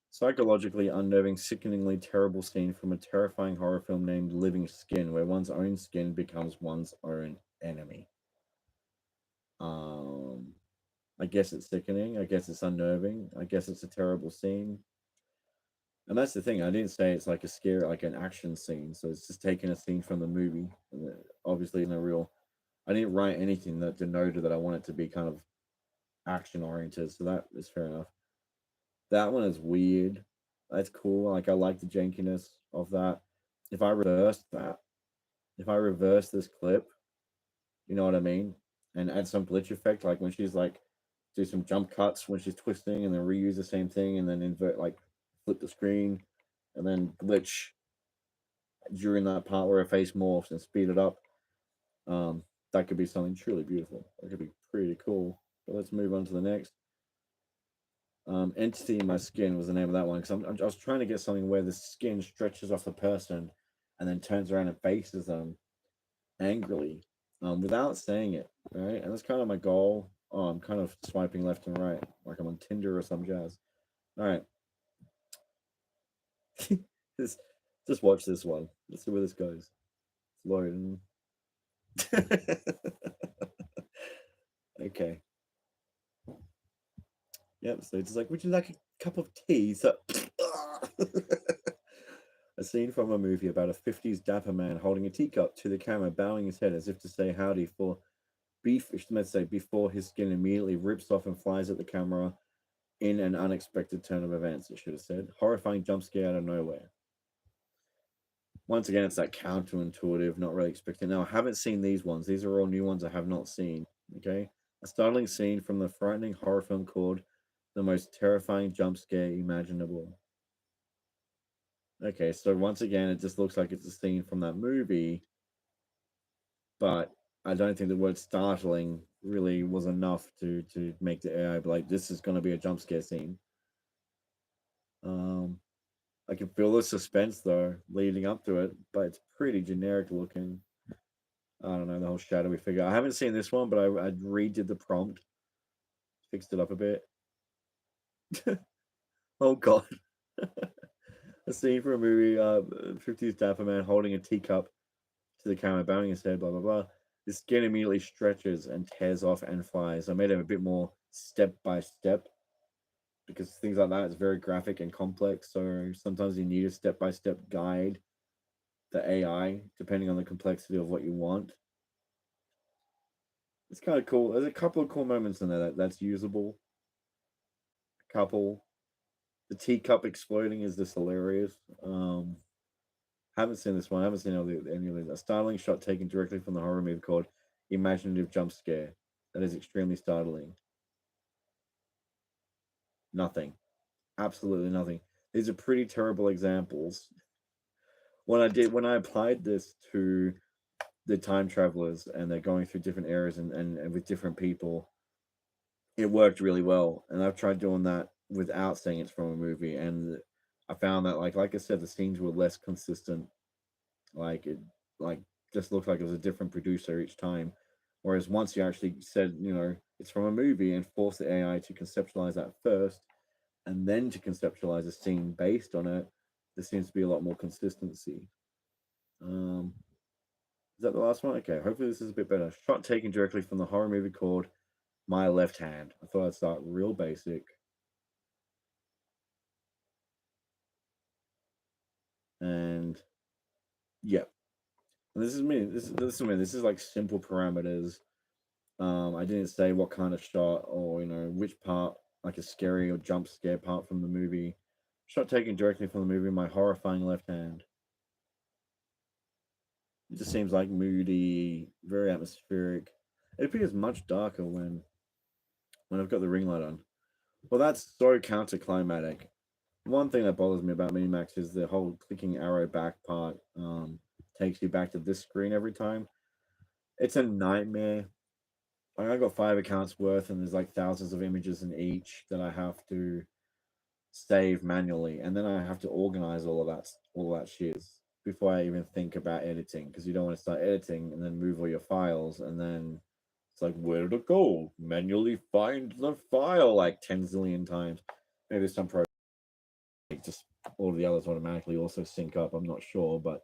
Psychologically unnerving, sickeningly terrible scene from a terrifying horror film named Living Skin, where one's own skin becomes one's own enemy. Um, I guess it's sickening. I guess it's unnerving. I guess it's a terrible scene. And that's the thing. I didn't say it's like a scare, like an action scene. So it's just taking a scene from the movie. And obviously, no real. I didn't write anything that denoted that I want it to be kind of action oriented. So that is fair enough. That one is weird. That's cool. Like I like the jankiness of that. If I reverse that, if I reverse this clip, you know what I mean, and add some glitch effect, like when she's like do some jump cuts when she's twisting, and then reuse the same thing, and then invert like flip the screen, and then glitch during that part where her face morphs and speed it up. That could be something truly beautiful. That could be pretty cool. But let's move on to the next. Entity in My Skin was the name of that one because I was trying to get something where the skin stretches off the person and then turns around and faces them angrily without saying it, right? And that's kind of my goal. Oh, I'm kind of swiping left and right like I'm on Tinder or some jazz. All right. just, just watch this one. Let's see where this goes. It's loading. Okay. Yep. So it's like, would you like a cup of tea? So, a scene from a movie about a 50s dapper man holding a teacup to the camera, bowing his head as if to say howdy for beef, let's say, before his skin immediately rips off and flies at the camera in an unexpected turn of events, it should have said. Horrifying jump scare out of nowhere. Once again, it's that counterintuitive, not really expecting. Now, I haven't seen these ones. These are all new ones I have not seen. Okay. A startling scene from the frightening horror film called The Most Terrifying Jump Scare Imaginable. Okay, so once again, it just looks like it's a scene from that movie, but I don't think the word startling really was enough to make the AI be like, this is going to be a jump scare scene. Um, I can feel the suspense though leading up to it, but it's pretty generic looking. I don't know, the whole shadowy figure. I haven't seen this one, but I redid the prompt, fixed it up a bit. Oh god. A scene from a movie, 50s dapper man holding a teacup to the camera, bowing his head, blah blah blah. The skin immediately stretches and tears off and flies. I made it a bit more step by step because things like that is very graphic and complex. So sometimes you need a step by step guide, the AI, depending on the complexity of what you want. It's kind of cool. There's a couple of cool moments in there that's usable. A couple. The teacup exploding is just hilarious. Haven't seen this one. I haven't seen any of these. A startling shot taken directly from the horror movie called Imaginative Jump Scare. That is extremely startling. Nothing. Absolutely nothing. These are pretty terrible examples. When I applied this to the time travelers and they're going through different areas and with different people, it worked really well. And I've tried doing that without saying it's from a movie, and I found that like I said, the scenes were less consistent. Like it like just looked like it was a different producer each time. Whereas once you actually said, it's from a movie and forced the AI to conceptualize that first and then to conceptualize a scene based on it, there seems to be a lot more consistency. Um, is that the last one? Okay, hopefully this is a bit better. Shot taken directly from the horror movie called My Left Hand. I thought I'd start real basic. And yeah, and this is me. This is me. This is like simple parameters. I didn't say what kind of shot or which part, like a scary or jump scare part from the movie. Shot taken directly from the movie My Horrifying Left Hand. It just seems like moody, very atmospheric. It appears much darker when I've got the ring light on. Well, that's so counterclimatic. One thing that bothers me about MiniMax is the whole clicking arrow back part takes you back to this screen every time. It's a nightmare. Like I got 5 accounts worth, and there's like thousands of images in each that I have to save manually, and then I have to organize all of that shit. before I even think about editing, because you don't want to start editing and then move all your files, and then it's like, where did it go? Manually find the file like 10 zillion times. Maybe there's some program just all the others automatically also sync up. I'm not sure, but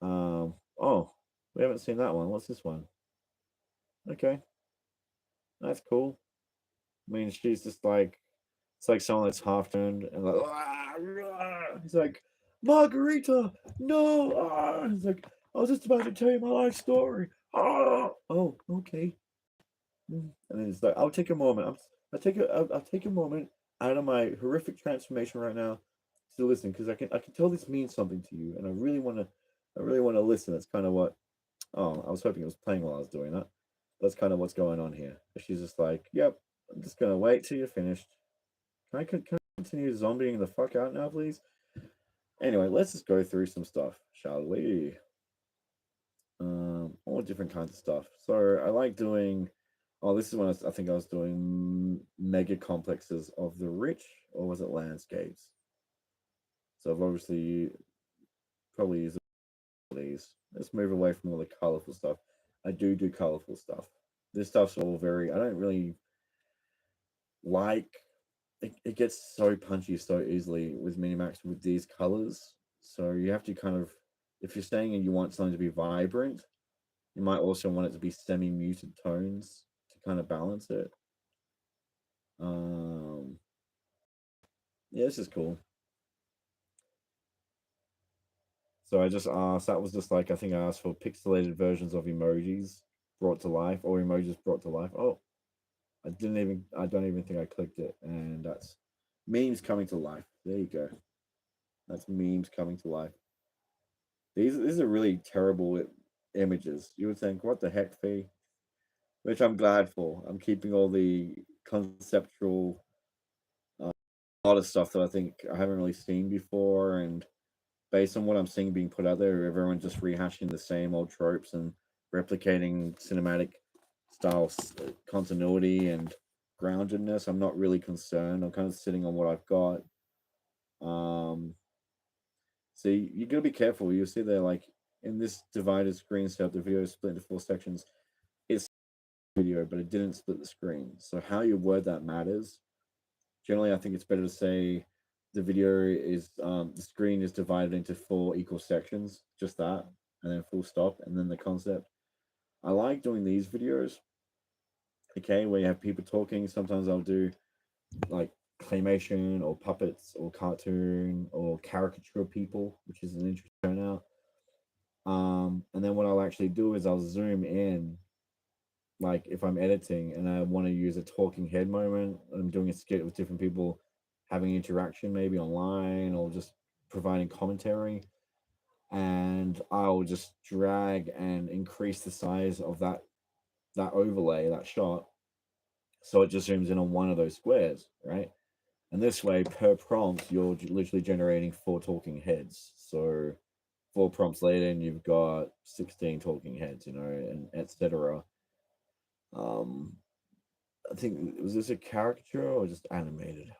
oh, we haven't seen that one. What's this one? Okay, that's cool. I mean, she's just like, it's like someone that's half turned and like, "Ah, ah." He's like, Margarita, no. Ah. He's like, I was just about to tell you my life story. Ah. Oh, okay. And then it's like, I'll take a moment. I'll take a moment out of my horrific transformation right now to listen, because I can tell this means something to you, and I really want to listen. That's kind of what. Oh, I was hoping it was playing while I was doing that. That's kind of what's going on here. She's just like, yep, I'm just gonna wait till you're finished. Can I continue zombieing the fuck out now, please? Anyway, let's just go through some stuff, shall we? All different kinds of stuff. So I like doing. Oh, this is when I think I was doing mega complexes of the rich, or was it landscapes? So I've obviously probably used these. Let's move away from all the colorful stuff. I do colorful stuff. This stuff's all very. I don't really like. It gets so punchy so easily with Minimax with these colors. So you have to kind of, if you're staying and you want something to be vibrant, you might also want it to be semi-muted tones to kind of balance it. Um, yeah, this is cool. So I just asked, that was just like, I think I asked for pixelated versions of emojis brought to life, or emojis brought to life. Oh, I don't even think I clicked it. And that's memes coming to life. There you go. That's memes coming to life. These are really terrible images. You would think, what the heck, Fee? Which I'm glad for. I'm keeping all the conceptual, a lot of stuff that I think I haven't really seen before, and based on what I'm seeing being put out there, everyone's just rehashing the same old tropes and replicating cinematic style continuity and groundedness. I'm not really concerned. I'm kind of sitting on what I've got. So you got to be careful. You'll see there, like in this divided screen setup, the video is split into 4 sections. It's video, but it didn't split the screen. So how you word that matters. Generally, I think it's better to say the video is the screen is divided into 4 equal sections, just that, and then full stop, and then the concept. I like doing these videos, okay, where you have people talking. Sometimes I'll do like claymation or puppets or cartoon or caricature people, which is an interesting turnout. And then what I'll actually do is I'll zoom in, like if I'm editing and I want to use a talking head moment, I'm doing a skit with different people having interaction, maybe online or just providing commentary. And I'll just drag and increase the size of that overlay, that shot, so it just zooms in on one of those squares, right? And this way, per prompt, you're literally generating 4 talking heads. So 4 prompts later, and you've got 16 talking heads, and etc. Um, I think, was this a caricature or just animated?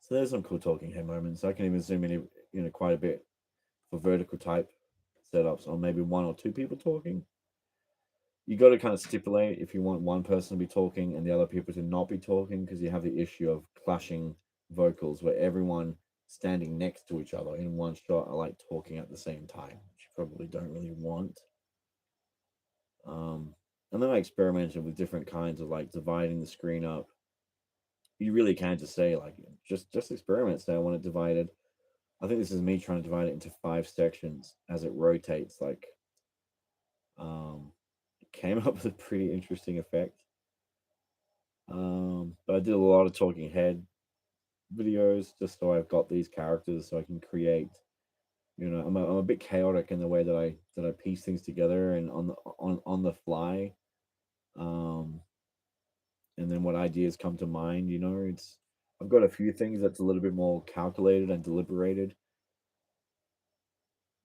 So there's some cool talking head moments. I can even zoom in, quite a bit for vertical type setups, or maybe 1 or 2 people talking. You got to kind of stipulate if you want one person to be talking and the other people to not be talking, because you have the issue of clashing vocals where everyone standing next to each other in one shot are like talking at the same time, which you probably don't really want. And then I experimented with different kinds of like dividing the screen up. You really can just say like just experiment. Say I want it divided. I think this is me trying to divide it into 5 sections as it rotates. Like, it came up with a pretty interesting effect. But I did a lot of talking head videos just so I've got these characters so I can create. I'm a bit chaotic in the way that I piece things together and on the fly. And then what ideas come to mind, I've got a few things that's a little bit more calculated and deliberated.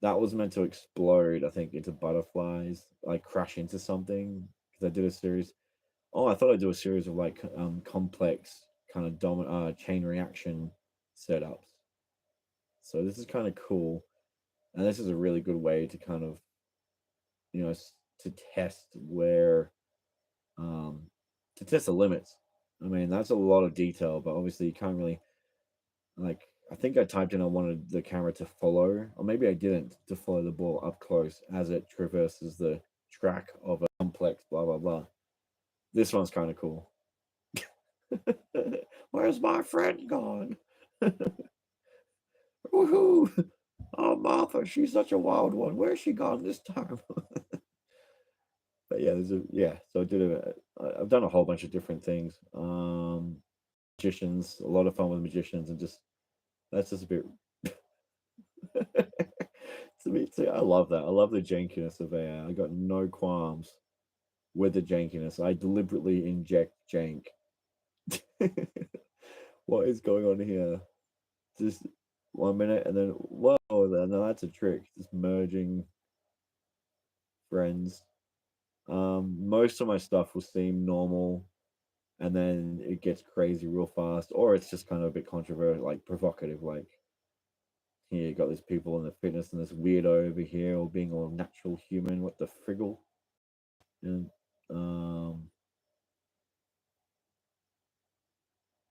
That was meant to explode, I think, into butterflies, like crash into something. Because I did a series. Oh, I thought I'd do a series of like complex kind of chain reaction setups. So this is kind of cool. And this is a really good way to kind of, to test where, um, to test the limits. I mean, that's a lot of detail, but obviously you can't really, like, I think I typed in I wanted the camera to follow, or maybe I didn't, to follow the ball up close as it traverses the track of a complex, blah, blah, blah. This one's kind of cool. Where's my friend gone? Woohoo! Oh, Martha, she's such a wild one. Where's she gone this time? But yeah, So I did I've done a whole bunch of different things. Magicians, a lot of fun with magicians, and just that's just a bit. To me, too, I love that. I love the jankiness of AI. I got no qualms with the jankiness. I deliberately inject jank. What is going on here? Just 1 minute, and then whoa, then that's a trick. Just merging friends. Most of my stuff will seem normal, and then it gets crazy real fast, or it's just kind of a bit controversial, like provocative. Like here, you got these people in the fitness, and this weirdo over here, or being all natural human. What the friggle? And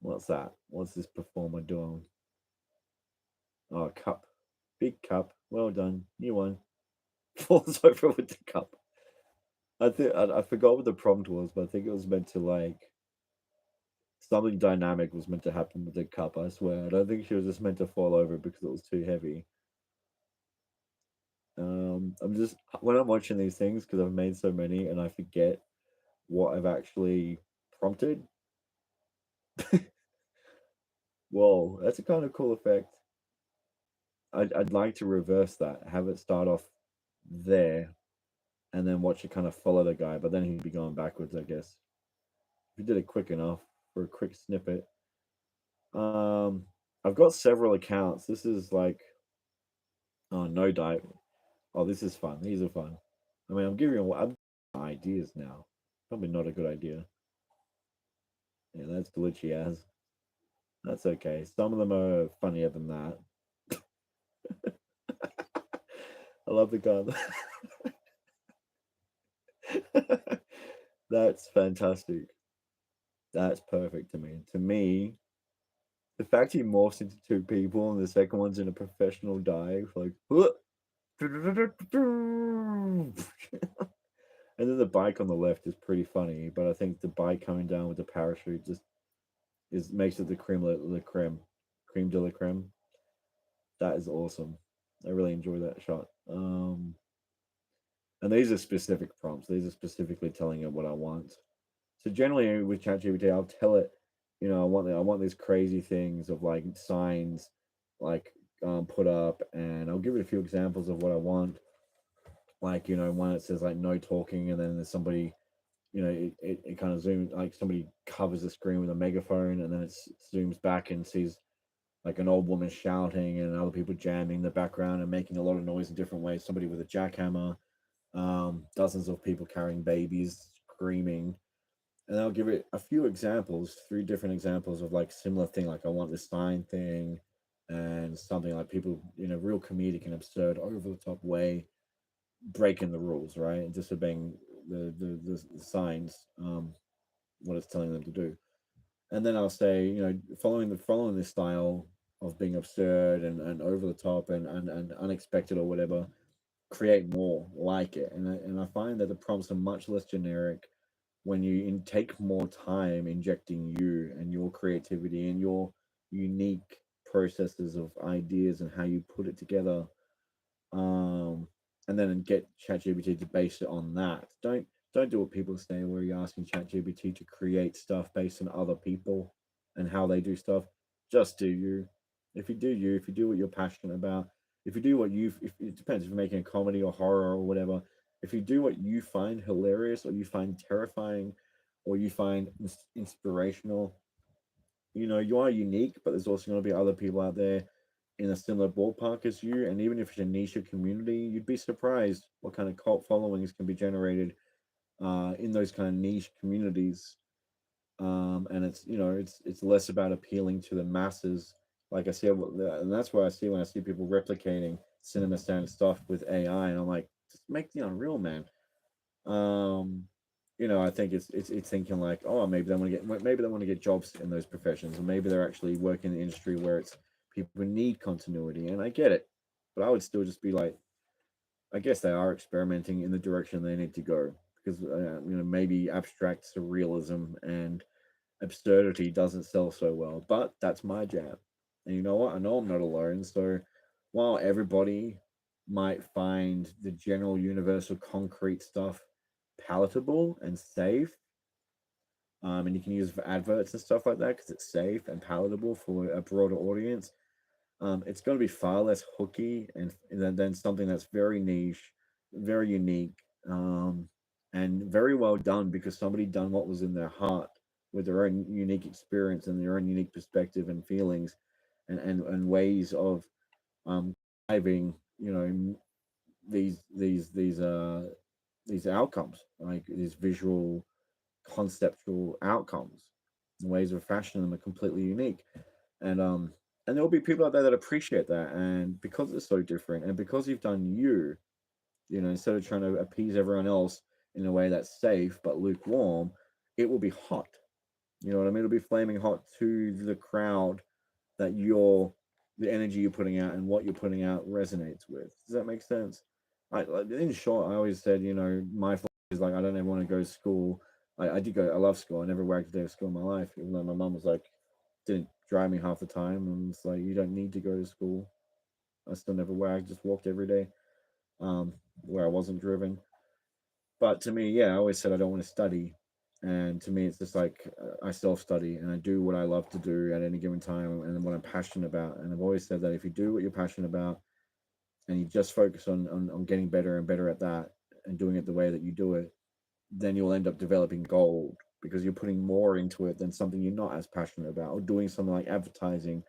what's that? What's this performer doing? Oh, cup, big cup. Well done, new one. Falls over with the cup. I forgot what the prompt was, but I think it was meant to like something dynamic was meant to happen with the cup. I swear. I don't think she was just meant to fall over because it was too heavy. I'm just when I'm watching these things because I've made so many and I forget what I've actually prompted. Whoa, that's a kind of cool effect. I'd like to reverse that, have it start off there, and then watch it kind of follow the guy, but then he'd be going backwards, I guess. If you did it quick enough for a quick snippet. Um, I've got several accounts. This is like, oh, no dive. Oh, this is fun. These are fun. I mean, I'm ideas now. Probably not a good idea. Yeah, that's glitchy as. That's okay. Some of them are funnier than that. I love the gun. That's fantastic. That's perfect to me. To me, the fact he morphs into two people and the second one's in a professional dive, like, and then the bike on the left is pretty funny, but I think the bike coming down with the parachute just is makes it the creme de la creme. That is awesome. I really enjoy that shot. And these are specific prompts. These are specifically telling it what I want. So generally with ChatGPT, I'll tell it, I want these crazy things of like signs, like put up, and I'll give it a few examples of what I want. Like one that says like no talking, and then there's somebody, it kind of zooms like somebody covers the screen with a megaphone, and then it zooms back and sees like an old woman shouting and other people jamming in the background and making a lot of noise in different ways. Somebody with a jackhammer, dozens of people carrying babies screaming, and I'll give it a few examples, three different examples of like similar thing. Like I want this sign thing, and something like people in a real comedic and absurd, over the top way, breaking the rules, right, and disobeying the signs, what it's telling them to do. And then I'll say, following this style of being absurd and over the top and unexpected or whatever, create more like it. And I find that the prompts are much less generic when you take more time injecting you and your creativity and your unique processes of ideas and how you put it together, um and then get ChatGPT to base it on that. Don't do what people say where you're asking ChatGPT to create stuff based on other people and how they do stuff. Just do you. If you do you, if you do what you're passionate about, if you do what if it depends if you're making a comedy or horror or whatever, if you do what you find hilarious or you find terrifying or you find inspirational, you are unique, but there's also going to be other people out there in a similar ballpark as you. And even if it's a niche community, you'd be surprised what kind of cult followings can be generated in those kind of niche communities. And it's less about appealing to the masses. Like I see, and that's what I see when I see people replicating cinema standard stuff with AI, and I'm like, just make the Unreal, man. Um, I think it's thinking like, oh, maybe they want to get jobs in those professions, or maybe they're actually working in the industry where it's people need continuity, and I get it, but I would still just be like, I guess they are experimenting in the direction they need to go because maybe abstract surrealism and absurdity doesn't sell so well, but that's my jam. And you know what? I know I'm not alone. So while everybody might find the general universal concrete stuff palatable and safe, and you can use it for adverts and stuff like that because it's safe and palatable for a broader audience, it's going to be far less hooky than something that's very niche, very unique, and very well done because somebody done what was in their heart with their own unique experience and their own unique perspective and feelings, and ways of driving, these these these uh these outcomes, like these visual conceptual outcomes. And ways of fashioning them are completely unique, and there'll be people out there that appreciate that, and because it's so different, and because you've done instead of trying to appease everyone else in a way that's safe but lukewarm, it will be hot. You know what I mean? It'll be flaming hot to the crowd that the energy you're putting out and what you're putting out resonates with. Does that make sense? In short, I always said, my philosophy is like, I don't ever want to go to school. I did go. I love school. I never worked a day of school in my life, even though my mum was like, didn't drive me half the time, and it's like, you don't need to go to school. I still never wagged, just walked every day, where I wasn't driven. But to me, yeah, I always said I don't want to study, and to me, it's just like I self study and I do what I love to do at any given time and what I'm passionate about. And I've always said that if you do what you're passionate about and you just focus on getting better and better at that and doing it the way that you do it, then you'll end up developing gold because you're putting more into it than something you're not as passionate about, or doing something like advertising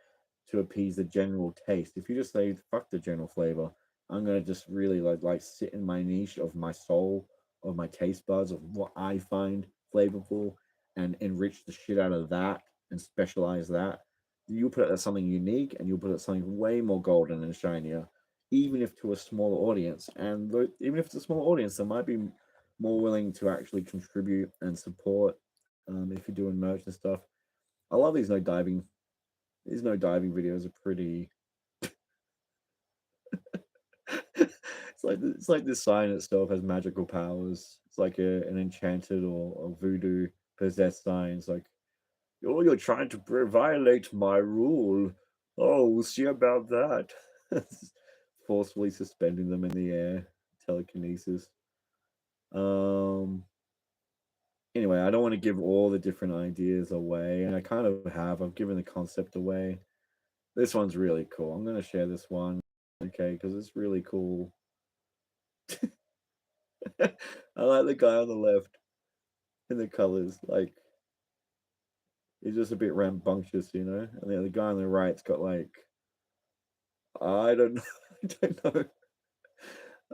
to appease the general taste. If you just say fuck the general flavor, I'm gonna just really like sit in my niche of my soul, of my taste buds, of what I find flavorful, and enrich the shit out of that and specialize that. You put it as something unique, and you put it as something way more golden and shinier, even if to a smaller audience. And even if it's a small audience, there might be more willing to actually contribute and support, if you're doing merch and stuff. I love these no diving. These no diving videos are pretty. It's like this sign itself has magical powers. It's like an enchanted or voodoo possessed sign. It's like, oh, you're trying to violate my rule. Oh, we'll see about that. Forcefully suspending them in the air, telekinesis. Um, Anyway, I don't want to give all the different ideas away, and I kind of have. I've given the concept away. This one's really cool. I'm going to share this one, okay, because it's really cool. I like the guy on the left in the colors. Like, he's just a bit rambunctious, And the guy on the right's got like, I don't know, I don't know,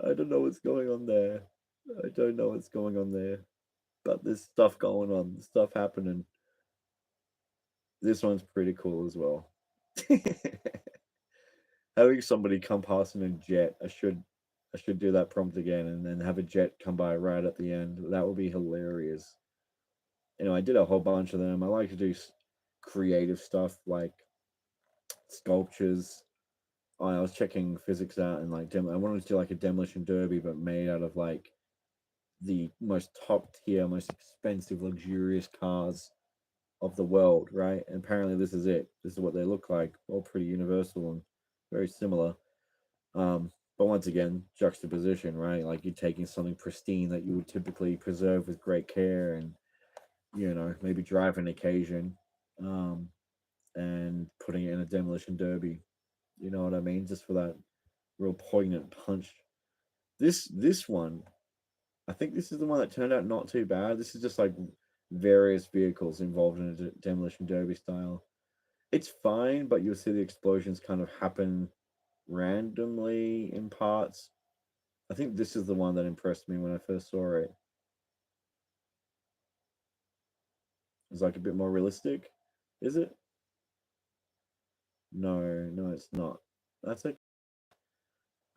I don't know what's going on there. I don't know what's going on there, but there's stuff going on, stuff happening. This one's pretty cool as well. Having somebody come past in a jet, I should do that prompt again, and then have a jet come by right at the end. That would be hilarious. I did a whole bunch of them. I like to do creative stuff like sculptures. I was checking physics out, and like I wanted to do like a demolition derby, but made out of like the most top tier, most expensive, luxurious cars of the world, right? And apparently, this is it. This is what they look like. All pretty universal and very similar. But once again, juxtaposition, right? Like you're taking something pristine that you would typically preserve with great care and, maybe drive an occasion, um, and putting it in a demolition derby. You know what I mean? Just for that real poignant punch. This one, I think this is the one that turned out not too bad. This is just like various vehicles involved in a demolition derby style. It's fine, but you'll see the explosions kind of happen randomly in parts. I think this is the one that impressed me when I first saw it. It's like a bit more realistic. Is it? No, no, it's not. That's it.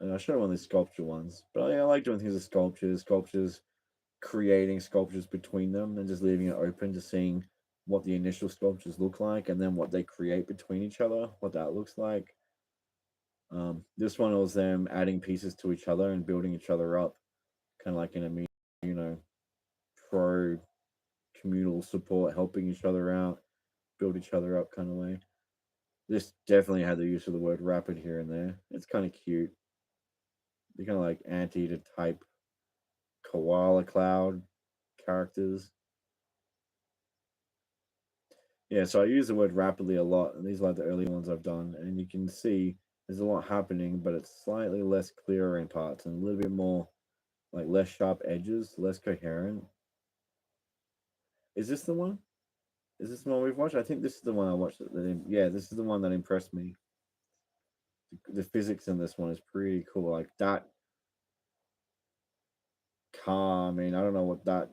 And I'll show one of these sculpture ones. But I like doing things with sculptures, creating sculptures between them and just leaving it open to seeing what the initial sculptures look like and then what they create between each other, what that looks like. This one was them adding pieces to each other and building each other up, kind of like in a you know pro communal support, helping each other out, build each other up kind of way. This definitely had the use of the word rapid here and there. It's kind of cute. They're kind of like anti to type koala cloud characters. Yeah, so I use the word rapidly a lot, and these are like the early ones I've done, and you can see there's a lot happening, but it's slightly less clear in parts and a little bit more like less sharp edges, less coherent. Is this the one? Is this the one we've watched? I think this is the one I watched. Yeah, this is the one that impressed me. The physics in this one is pretty cool. Like that car. I mean, I don't know what that.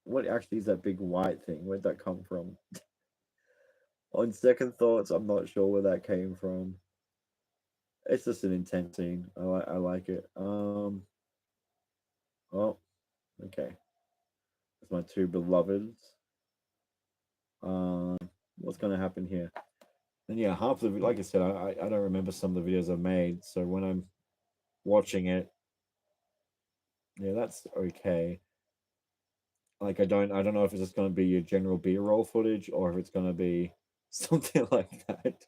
What actually is that big white thing? Where'd that come from? On second thoughts, I'm not sure where that came from. It's just an intense scene. I like it. Oh, okay. That's my two beloveds. Um, what's gonna happen here? And yeah, half the like I said, I don't remember some of the videos I've made. So when I'm watching it, yeah, that's okay. Like I don't know if it's just gonna be your general B-roll footage or if it's gonna be something like that.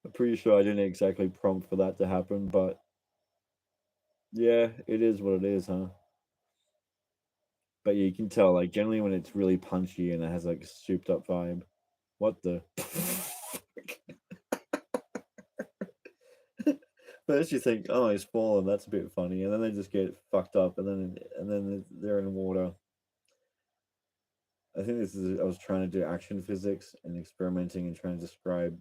I'm pretty sure I didn't exactly prompt for that to happen, but yeah, it is what it is, huh? But yeah, you can tell, like, generally when it's really punchy and it has like a souped up vibe. What the? First you think, oh, he's fallen. That's a bit funny, and then they just get fucked up, and then they're in water. I think this is. I was trying to do action physics and experimenting and trying to describe,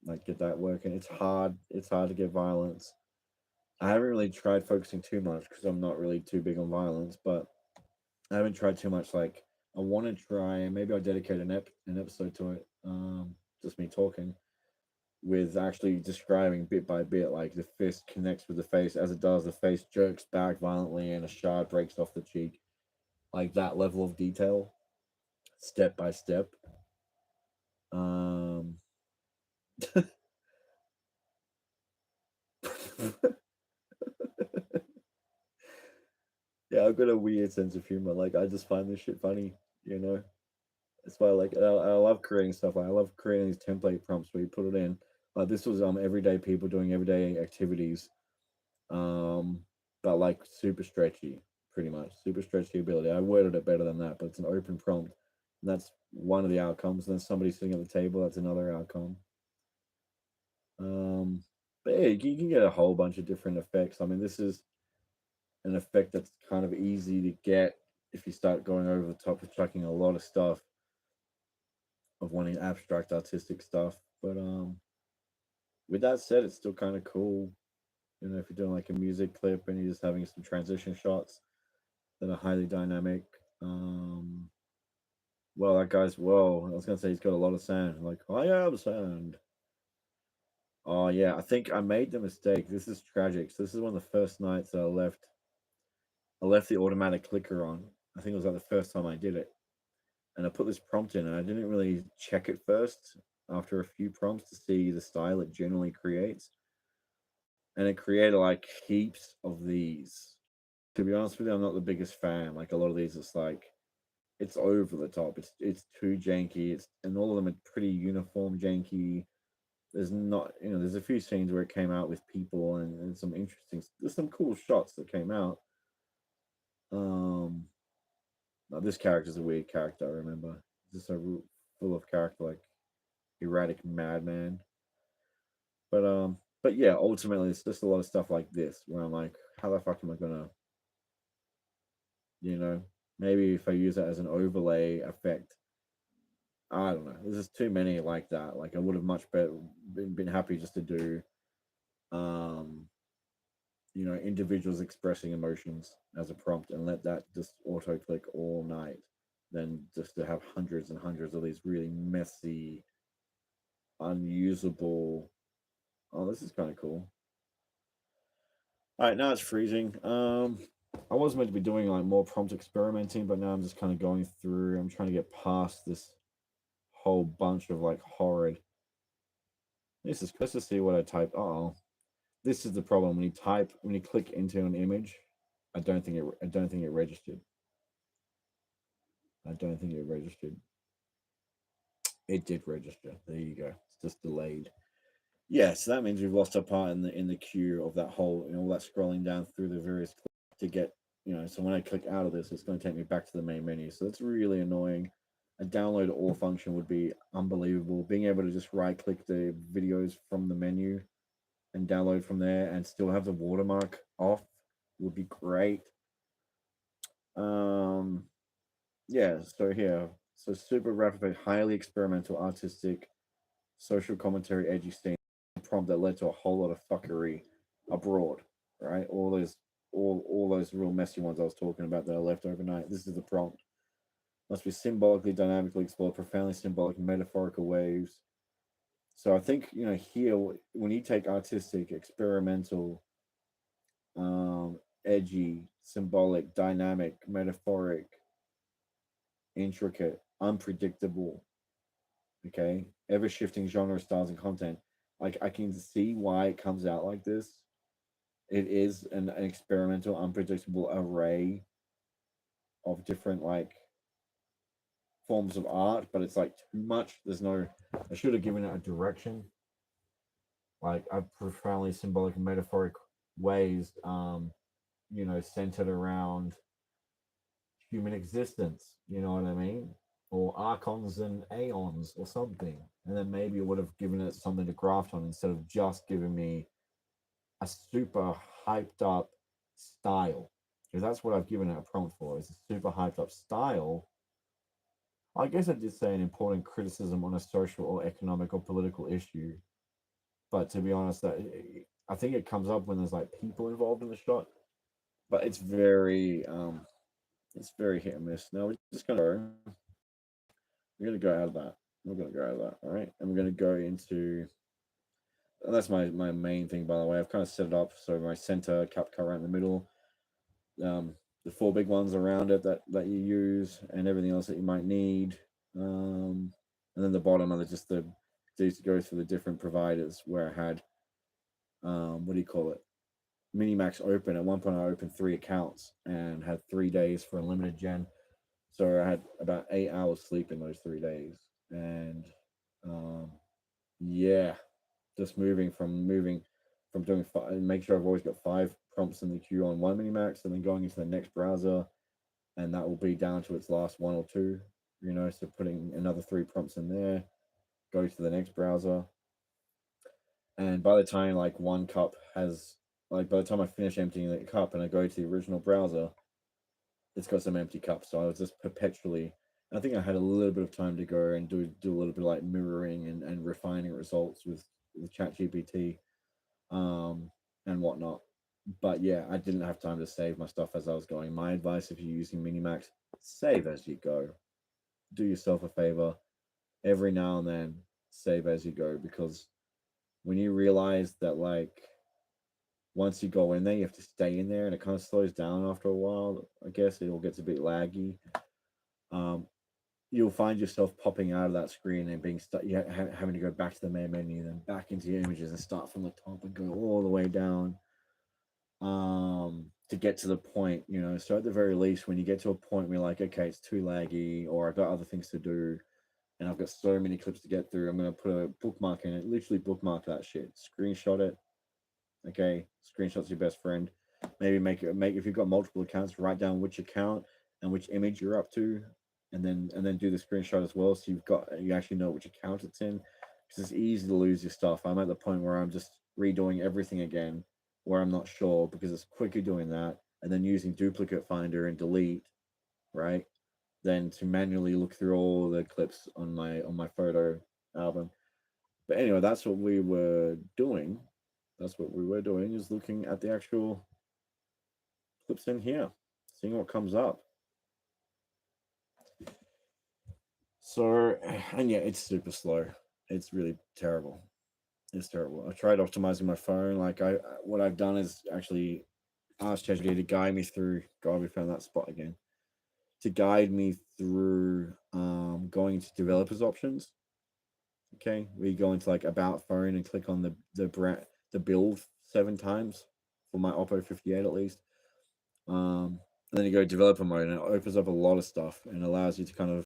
like, get that working. It's hard. It's hard to get violence. I haven't really tried focusing too much because I'm not really too big on violence, but I haven't tried too much. Like, I want to try, and maybe I'll dedicate an episode to it. Just me talking with actually describing bit by bit, like the fist connects with the face. As it does, the face jerks back violently, and a shard breaks off the cheek. Like that level of detail, step by step. Um, yeah, I've got a weird sense of humor. Like I just find this shit funny, you know. That's why I love creating stuff. Like, I love creating these template prompts where you put it in. Like this was everyday people doing everyday activities, um, but like super stretchy, pretty much super stretchy ability. I worded it better than that, but it's an open prompt, and that's one of the outcomes. And then somebody sitting at the table, that's another outcome. Um, but yeah, you can get a whole bunch of different effects. I mean, this is an effect that's kind of easy to get if you start going over the top of chucking a lot of stuff of wanting abstract artistic stuff. But with that said, it's still kind of cool. You know, if you're doing like a music clip and you're just having some transition shots that are highly dynamic. Well, that guy's well. I was gonna say he's got a lot of sand. Like I am sand. Oh yeah, I think I made the mistake. This is tragic. So this is one of the first nights that I left. I left the automatic clicker on. I think it was like the first time I did it, and I put this prompt in, and I didn't really check it first. After a few prompts to see the style it generally creates, and it created like heaps of these. To be honest with you, I'm not the biggest fan. Like a lot of these, it's like it's over the top. It's too janky. It's and all of them are pretty uniform janky. There's not, there's a few scenes where it came out with people and some interesting. There's some cool shots that came out. Um, Now this character's a weird character. I remember just so full of character, like erratic madman. But yeah, ultimately it's just a lot of stuff like this where I'm like, how the fuck am I gonna, you know, maybe if I use that as an overlay effect, I don't know. There's just too many like that. Like I would have much better been happy just to do, um, individuals expressing emotions as a prompt and let that just auto click all night, than just to have hundreds and hundreds of these really messy, unusable. Oh, this is kind of cool. All right, now it's freezing. I was meant to be doing like more prompt experimenting, but now I'm just kind of going through. I'm trying to get past this whole bunch of like horrid. This is let's just see what I typed. Oh, this is the problem when you type when you click into an image. I don't think it registered. I don't think it registered. It did register. There you go. It's just delayed. Yeah, so that means we've lost our part in the queue of that whole, all that scrolling down through the various clicks to get, so when I click out of this, it's going to take me back to the main menu. So that's really annoying. A download all function would be unbelievable. Being able to just right click the videos from the menu and download from there and still have the watermark off would be great. Um, yeah, so here, so super rapid, highly experimental, artistic, social commentary, edgy scene prompt that led to a whole lot of fuckery abroad, right? All those real messy ones I was talking about that I left overnight. This is the prompt. Must be symbolically, dynamically explored, profoundly symbolic, metaphorical waves. So I think here when you take artistic, experimental, edgy, symbolic, dynamic, metaphoric, intricate, unpredictable, okay, ever shifting genre, styles, and content. Like I can see why it comes out like this. It is an experimental, unpredictable array of different like forms of art, but it's like too much. There's no. I should have given it a direction, like a profoundly symbolic and metaphoric ways. Centered around human existence. You know what I mean? Or archons and aeons or something. And then maybe it would have given it something to graft on instead of just giving me a super hyped up style. Because that's what I've given it a prompt for, is a super hyped up style. I guess I did say an important criticism on a social or economic or political issue. But to be honest, I think it comes up when there's like people involved in the shot. But it's very hit and miss. Now we're gonna go out of that. We're gonna go out of that. All right, and we're gonna go into. And that's my main thing, by the way. I've kind of set it up so my center cap cut right in the middle. Um, the four big ones around it that you use, and everything else that you might need. And then the bottom are just the these go through the different providers where I had what do you call it? MiniMax open. At one point, I opened 3 accounts and had 3 days for unlimited gen. So I had about 8 hours sleep in those 3 days, and um, yeah, just moving from doing make sure I've always got 5 prompts in the queue on one Minimax, and then going into the next browser, and that will be down to its last 1 or 2. So putting another 3 prompts in there, go to the next browser, and by the time like one cup has like by the time I finish emptying the cup and I go to the original browser, it's got some empty cups. So I was just perpetually. I think I had a little bit of time to go and do a little bit of like mirroring and refining results with ChatGPT, and whatnot. But yeah, I didn't have time to save my stuff as I was going. My advice, if you're using Minimax, save as you go. Do yourself a favor. Every now and then, save as you go, because when you realize that like once you go in there, you have to stay in there, and it kind of slows down after a while. I guess it all gets a bit laggy. Um, you'll find yourself popping out of that screen and being stuck. Having to go back to the main menu, then back into your images and start from the top and go all the way down. To get to the point, So at the very least, when you get to a point where you're like, okay, it's too laggy, or I've got other things to do, and I've got so many clips to get through, I'm gonna put a bookmark in it. Literally bookmark that shit. Screenshot it. Okay, screenshot's your best friend. Maybe make if you've got multiple accounts, write down which account and which image you're up to, and then do the screenshot as well, so you actually know which account it's in, because it's easy to lose your stuff. I'm at the point where I'm just redoing everything again, where I'm not sure, because it's quicker doing that and then using duplicate finder and delete, right? Than to manually look through all the clips on my photo album. But anyway, that's what we were doing. That's what we were doing, is looking at the actual clips in here, seeing what comes up. So, and yeah, it's super slow. It's really terrible. It's terrible. I tried optimizing my phone. Like what I've done is actually asked ChatGPT to guide me through. God, we found that spot again. To guide me through going to developers options. Okay, we go into like about phone and click on the build 7 times for my Oppo 58 at least. And then you go developer mode and it opens up a lot of stuff and allows you to kind of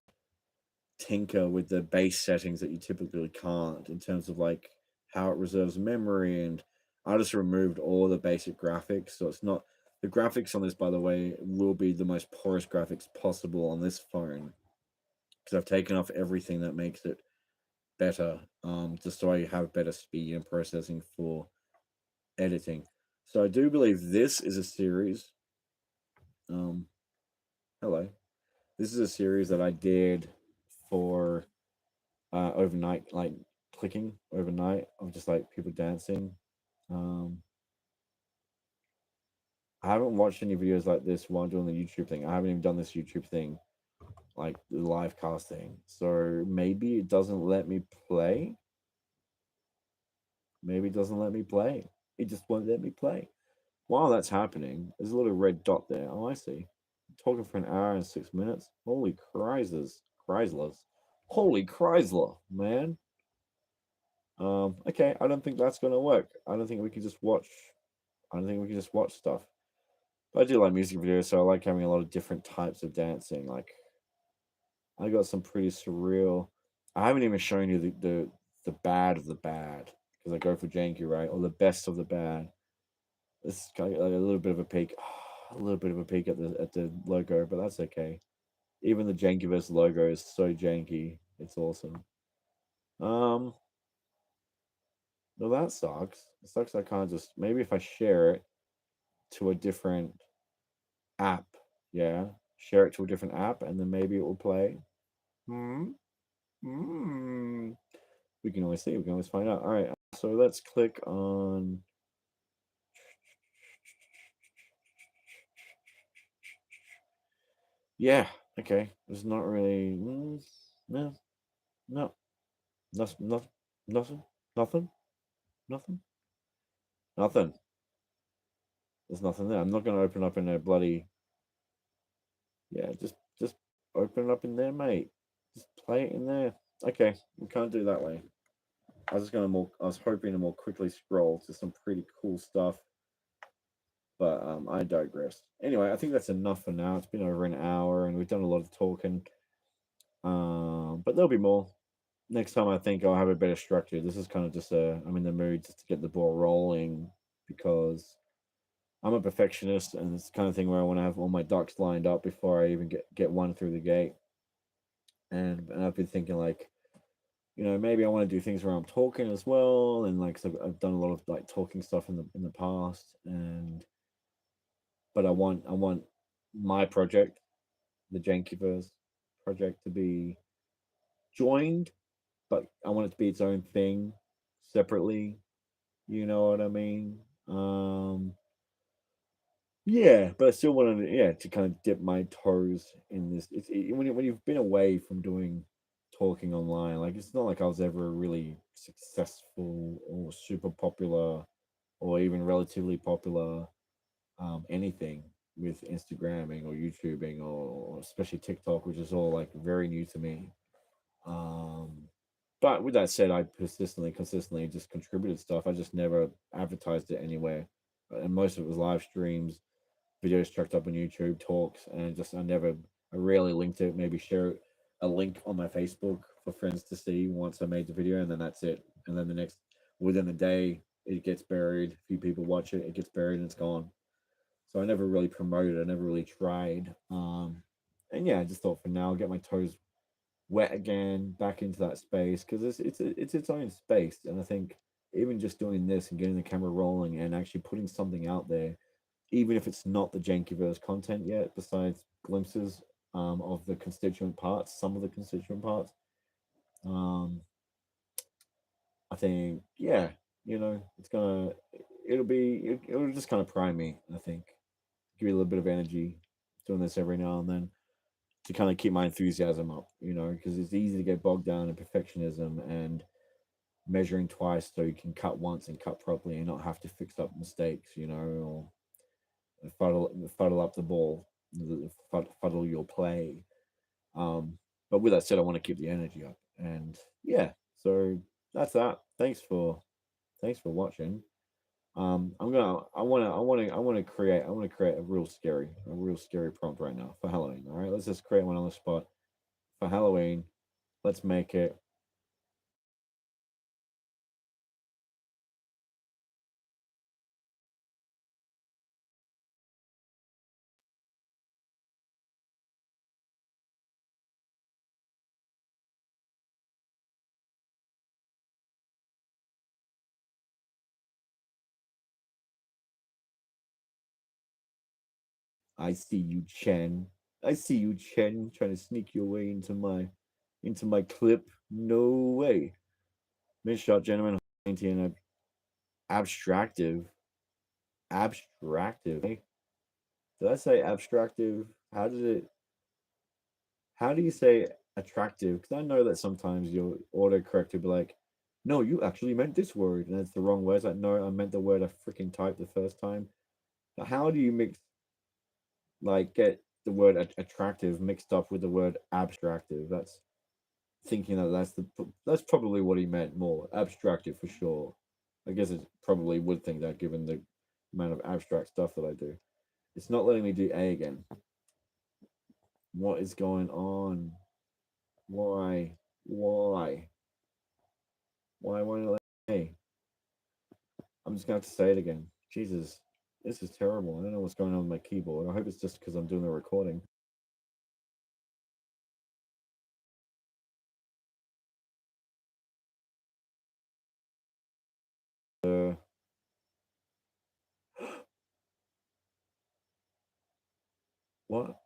tinker with the base settings that you typically can't in terms of like how it reserves memory. And I just removed all the basic graphics, so it's not the graphics on this, by the way, will be the most poorest graphics possible on this phone because I've taken off everything that makes it better, just so I have better speed and processing for editing. So I do believe this is a series. Hello. This is a series that I did for overnight, like clicking overnight of just like people dancing. Um, I haven't watched any videos like this while doing the YouTube thing. I haven't even done this YouTube thing, like the live cast thing. So maybe it doesn't let me play. Maybe it doesn't let me play. It just won't let me play. While that's happening, there's a little red dot there. Oh, I see. Talking for an hour and 6 minutes. Holy Chryslers. Chryslers. Holy Chrysler, man. Okay, I don't think that's gonna work. I don't think we can just watch. I don't think we can just watch stuff. But I do like music videos, so I like having a lot of different types of dancing. Like I got some pretty surreal. I haven't even shown you the bad of the bad because I go for janky, right, or the best of the bad. This is kind of like a little bit of a peek, a little bit of a peek at the logo, but that's okay. Even the Jankiverse logo is so janky. It's awesome. Um, no, that sucks. It sucks. I can't just maybe if I share it to a different app, yeah, share it to a different app, and then maybe it will play. Hmm. Hmm. We can always see. We can always find out. All right. So let's click on. Yeah. Okay. There's not really. No. No. Nothing. Nothing. Nothing. Nothing. Nothing. Nothing. There's nothing there. I'm not going to open up in a bloody. Yeah. Just open it up in there, mate. Just play it in there. Okay. We can't do that way. I was just gonna more. I was hoping to more quickly scroll to some pretty cool stuff, but I digress. Anyway, I think that's enough for now. It's been over an hour, and we've done a lot of talking. But there'll be more next time. I think I'll have a better structure. This is kind of just a. I'm in the mood just to get the ball rolling because I'm a perfectionist, and it's the kind of thing where I want to have all my ducks lined up before I even get one through the gate. And I've been thinking like maybe I want to do things where I'm talking as well, and like so I've done a lot of like talking stuff in the past, and but I want my project, the Jankiverse project, to be joined, but I want it to be its own thing separately. You know what I mean? Yeah, but I still wanted to kind of dip my toes in this. When you've been away from doing talking online, like it's not like I was ever really successful or super popular or even relatively popular anything with Instagramming or YouTubing or especially TikTok, which is all like very new to me. Um, but with that said, I consistently just contributed stuff. I just never advertised it anywhere, and most of it was live streams, videos chucked up on YouTube, talks, and I rarely linked it. Maybe share a link on my Facebook for friends to see once I made the video, and then that's it. And then within the day, it gets buried. A few people watch it, it gets buried, and it's gone. So I never really promoted. I never really tried. And yeah, I just thought for now, I'll get my toes wet again, back into that space because it's its own space. And I think even just doing this and getting the camera rolling and actually putting something out there, even if it's not the Jankiverse content yet, besides glimpses of the constituent parts, some of the constituent parts, um, I think, yeah, it'll just kind of prime me, I think, give me a little bit of energy doing this every now and then to kind of keep my enthusiasm up, because it's easy to get bogged down in perfectionism and measuring twice so you can cut once and cut properly and not have to fix up mistakes, or fuddle up the ball, fuddle your play. But with that said, I want to keep the energy up, and yeah, so that's that. Thanks for watching. I want to create a real scary prompt right now for Halloween. All right, let's just create one on the spot for Halloween. Let's make it. I see you, Chen. I see you, Chen, trying to sneak your way into my clip. No way. Mid shot, gentlemen. And abstractive. Abstractive. Did I say abstractive? How do you say attractive? Because I know that sometimes your autocorrect will be like, no, you actually meant this word, and it's the wrong word. It's like, no, I meant the word I freaking typed the first time. But how do you get the word attractive mixed up with the word abstractive? That's thinking that's probably what he meant more. Abstractive for sure. I guess it probably would think that given the amount of abstract stuff that I do. It's not letting me do A again. What is going on? Why? Why? Why won't it let me? I'm just gonna have to say it again. Jesus, this is terrible. I don't know what's going on with my keyboard. I hope it's just because I'm doing the recording. Uh, what?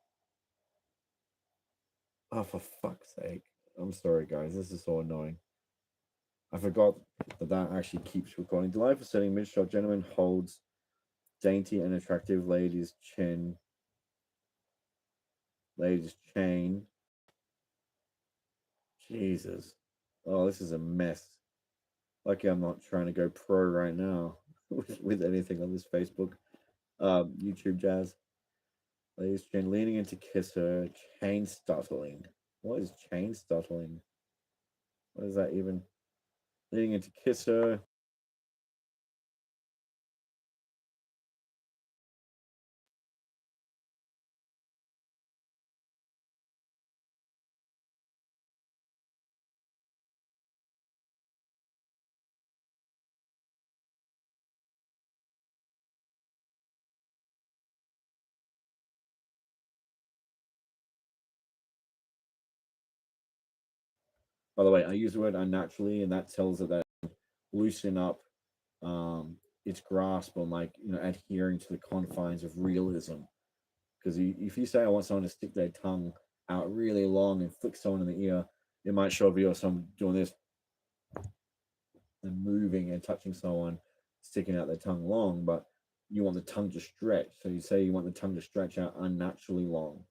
Oh, for fuck's sake! I'm sorry, guys. This is so annoying. I forgot that actually keeps recording. Delightful setting. Mid-shot gentleman holds dainty and attractive lady's chin. Lady's chain. Jesus. Oh, this is a mess. Lucky I'm not trying to go pro right now with anything on this Facebook, YouTube jazz. Lady's chin leaning in to kiss her, chain stuttling. What is chain stuttling? What is that even? Leaning in to kiss her. By the way, I use the word unnaturally, and that tells it that loosen up its grasp on adhering to the confines of realism. Because if you say I want someone to stick their tongue out really long and flick someone in the ear, it might show a video of someone doing this and moving and touching someone, sticking out their tongue long, but you want the tongue to stretch. So you say you want the tongue to stretch out unnaturally long.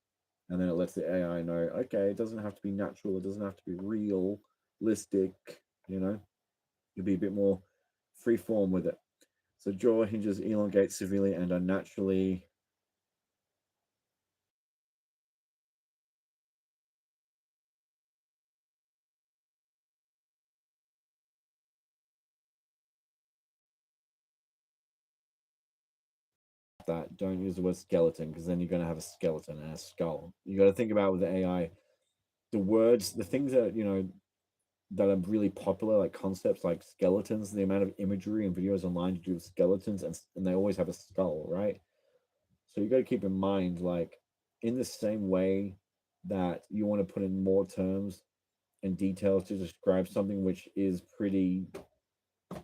And then it lets the AI know, okay, it doesn't have to be natural, it doesn't have to be realistic, you know? You'll be a bit more free form with it. So jaw hinges elongate severely and unnaturally. That don't use the word skeleton because then you're going to have a skeleton and a skull. You got to think about with the AI, the words, the things that are really popular, like concepts like skeletons, the amount of imagery and videos online to do with skeletons, and they always have a skull, right? So you got to keep in mind, like, in the same way that you want to put in more terms and details to describe something which is pretty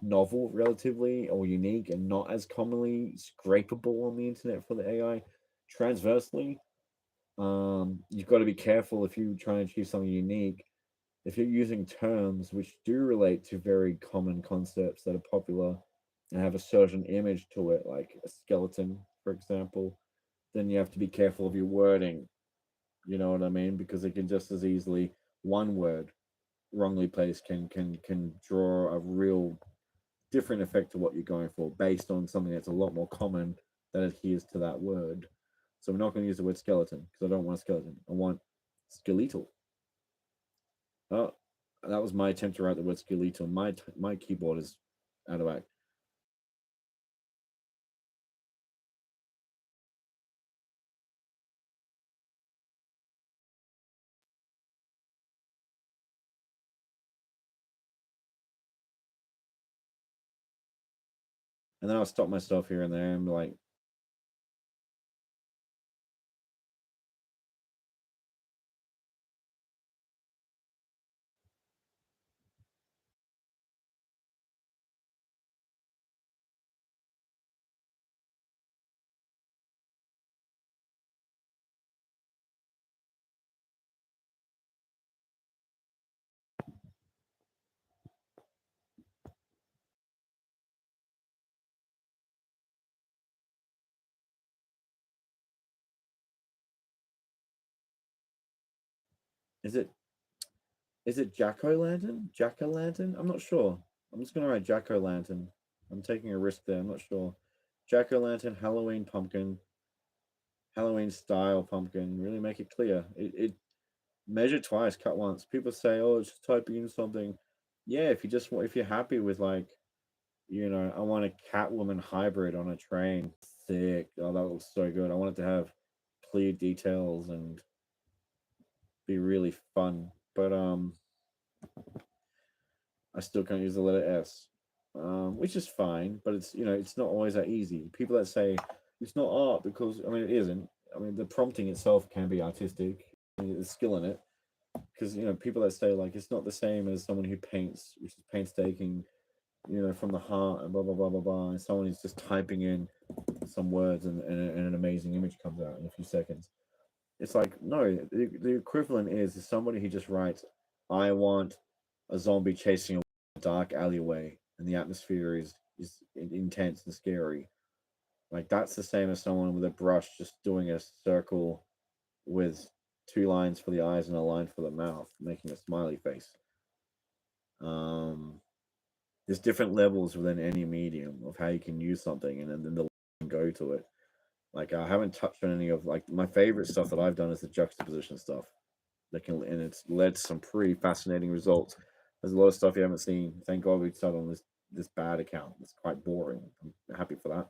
novel relatively or unique and not as commonly scrapable on the internet for the AI. Transversely, you've got to be careful if you try and achieve something unique. If you're using terms which do relate to very common concepts that are popular and have a certain image to it, like a skeleton, for example, then you have to be careful of your wording. You know what I mean? Because it can just as easily one word wrongly placed can draw a real different effect to what you're going for based on something that's a lot more common that adheres to that word. So we're not going to use the word skeleton because I don't want a skeleton. I want skeletal. Oh, that was my attempt to write the word skeletal. My keyboard is out of whack. And then I'll stop myself here and there and be like, is it Jack O' Lantern? Jack O' Lantern? I'm not sure. I'm just gonna write Jack O' Lantern. I'm taking a risk there. I'm not sure. Jack O' Lantern, Halloween pumpkin, Halloween style pumpkin. Really make it clear. It measure twice, cut once. People say, "Oh, it's just typing in something." Yeah, if you just if you're happy with like, I want a Catwoman hybrid on a train. Sick. Oh, that looks so good. I want it to have clear details and be really fun. But I still can't use the letter S, which is fine. But it's not always that easy. People that say it's not art because I mean it isn't. I mean the prompting itself can be artistic. There's skill in it because people that say like it's not the same as someone who paints, which is painstaking, from the heart and blah blah blah blah blah, and someone who's just typing in some words and an amazing image comes out in a few seconds. It's like no, the equivalent is somebody who just writes, "I want a zombie chasing a dark alleyway, and the atmosphere is intense and scary." Like that's the same as someone with a brush just doing a circle with two lines for the eyes and a line for the mouth, making a smiley face. Um, there's different levels within any medium of how you can use something, and then the go to it. Like I haven't touched on any of like my favorite stuff that I've done is the juxtaposition stuff. And it's led to some pretty fascinating results. There's a lot of stuff you haven't seen. Thank God we started on this bad account. It's quite boring. I'm happy for that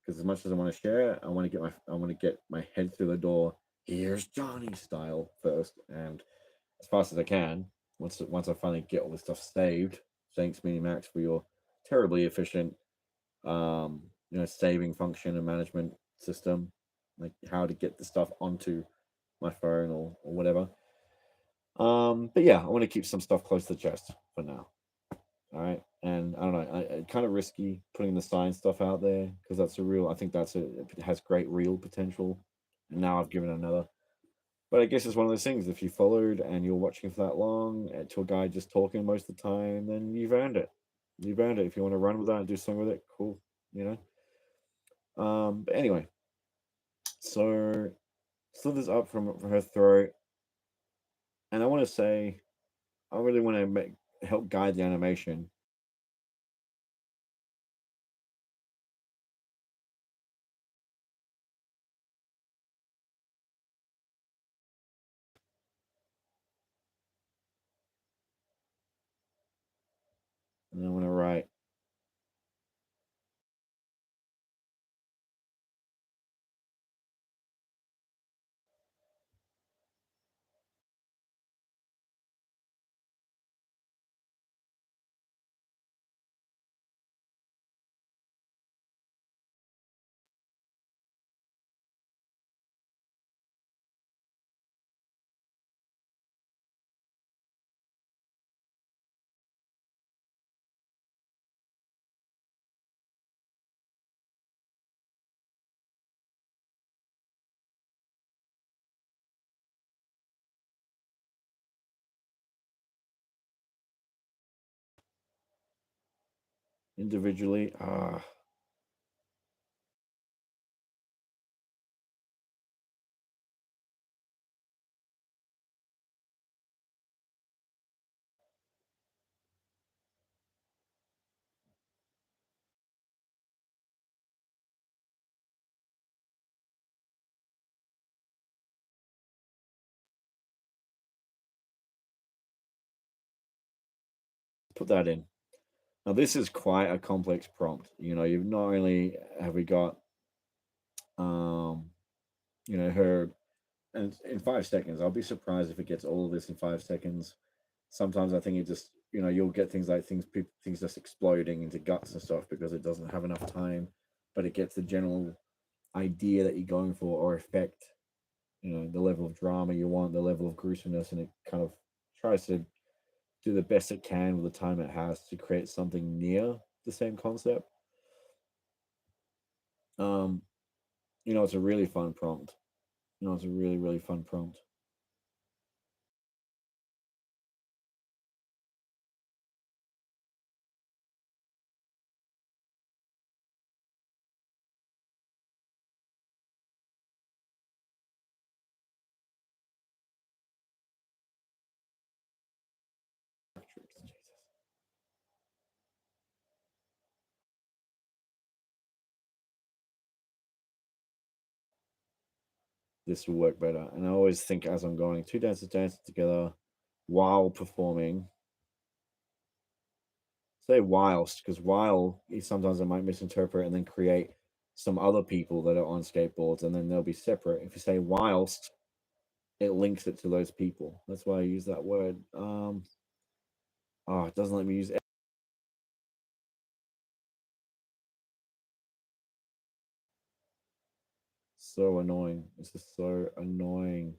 because as much as I want to share, I want to get my head through the door. Here's Johnny style first, and as fast as I can. Once I finally get all this stuff saved, thanks MiniMax for your terribly efficient saving function and management system, like how to get the stuff onto my phone or whatever. But yeah, I want to keep some stuff close to the chest for now. All right, and I don't know, I kind of risky putting the science stuff out there because I think it has great real potential. And now I've given another, but I guess it's one of those things. If you followed and you're watching for that long to a guy just talking most of the time, then you've earned it. You've earned it. If you want to run with that and do something with it, cool. You But anyway, so slithers up from her throat, and I want to say, I really want to help guide the animation. And I want to write individually. Put that in. Now this is quite a complex prompt. You've not only have we got um, her, and in 5 seconds, I'll be surprised if it gets all of this in 5 seconds. Sometimes I think it just, you'll get things like things just exploding into guts and stuff because it doesn't have enough time, but it gets the general idea that you're going for or effect, the level of drama you want, the level of gruesomeness, and it kind of tries to do the best it can with the time it has to create something near the same concept. Um, it's a really fun prompt. It's a really, really fun prompt. Jesus. This will work better. And I always think as I'm going, two dancers dancing together while performing. Say whilst, because while sometimes I might misinterpret and then create some other people that are on skateboards and then they'll be separate. If you say whilst, it links it to those people. That's why I use that word. Oh, it doesn't let me use it. So annoying. This is so annoying.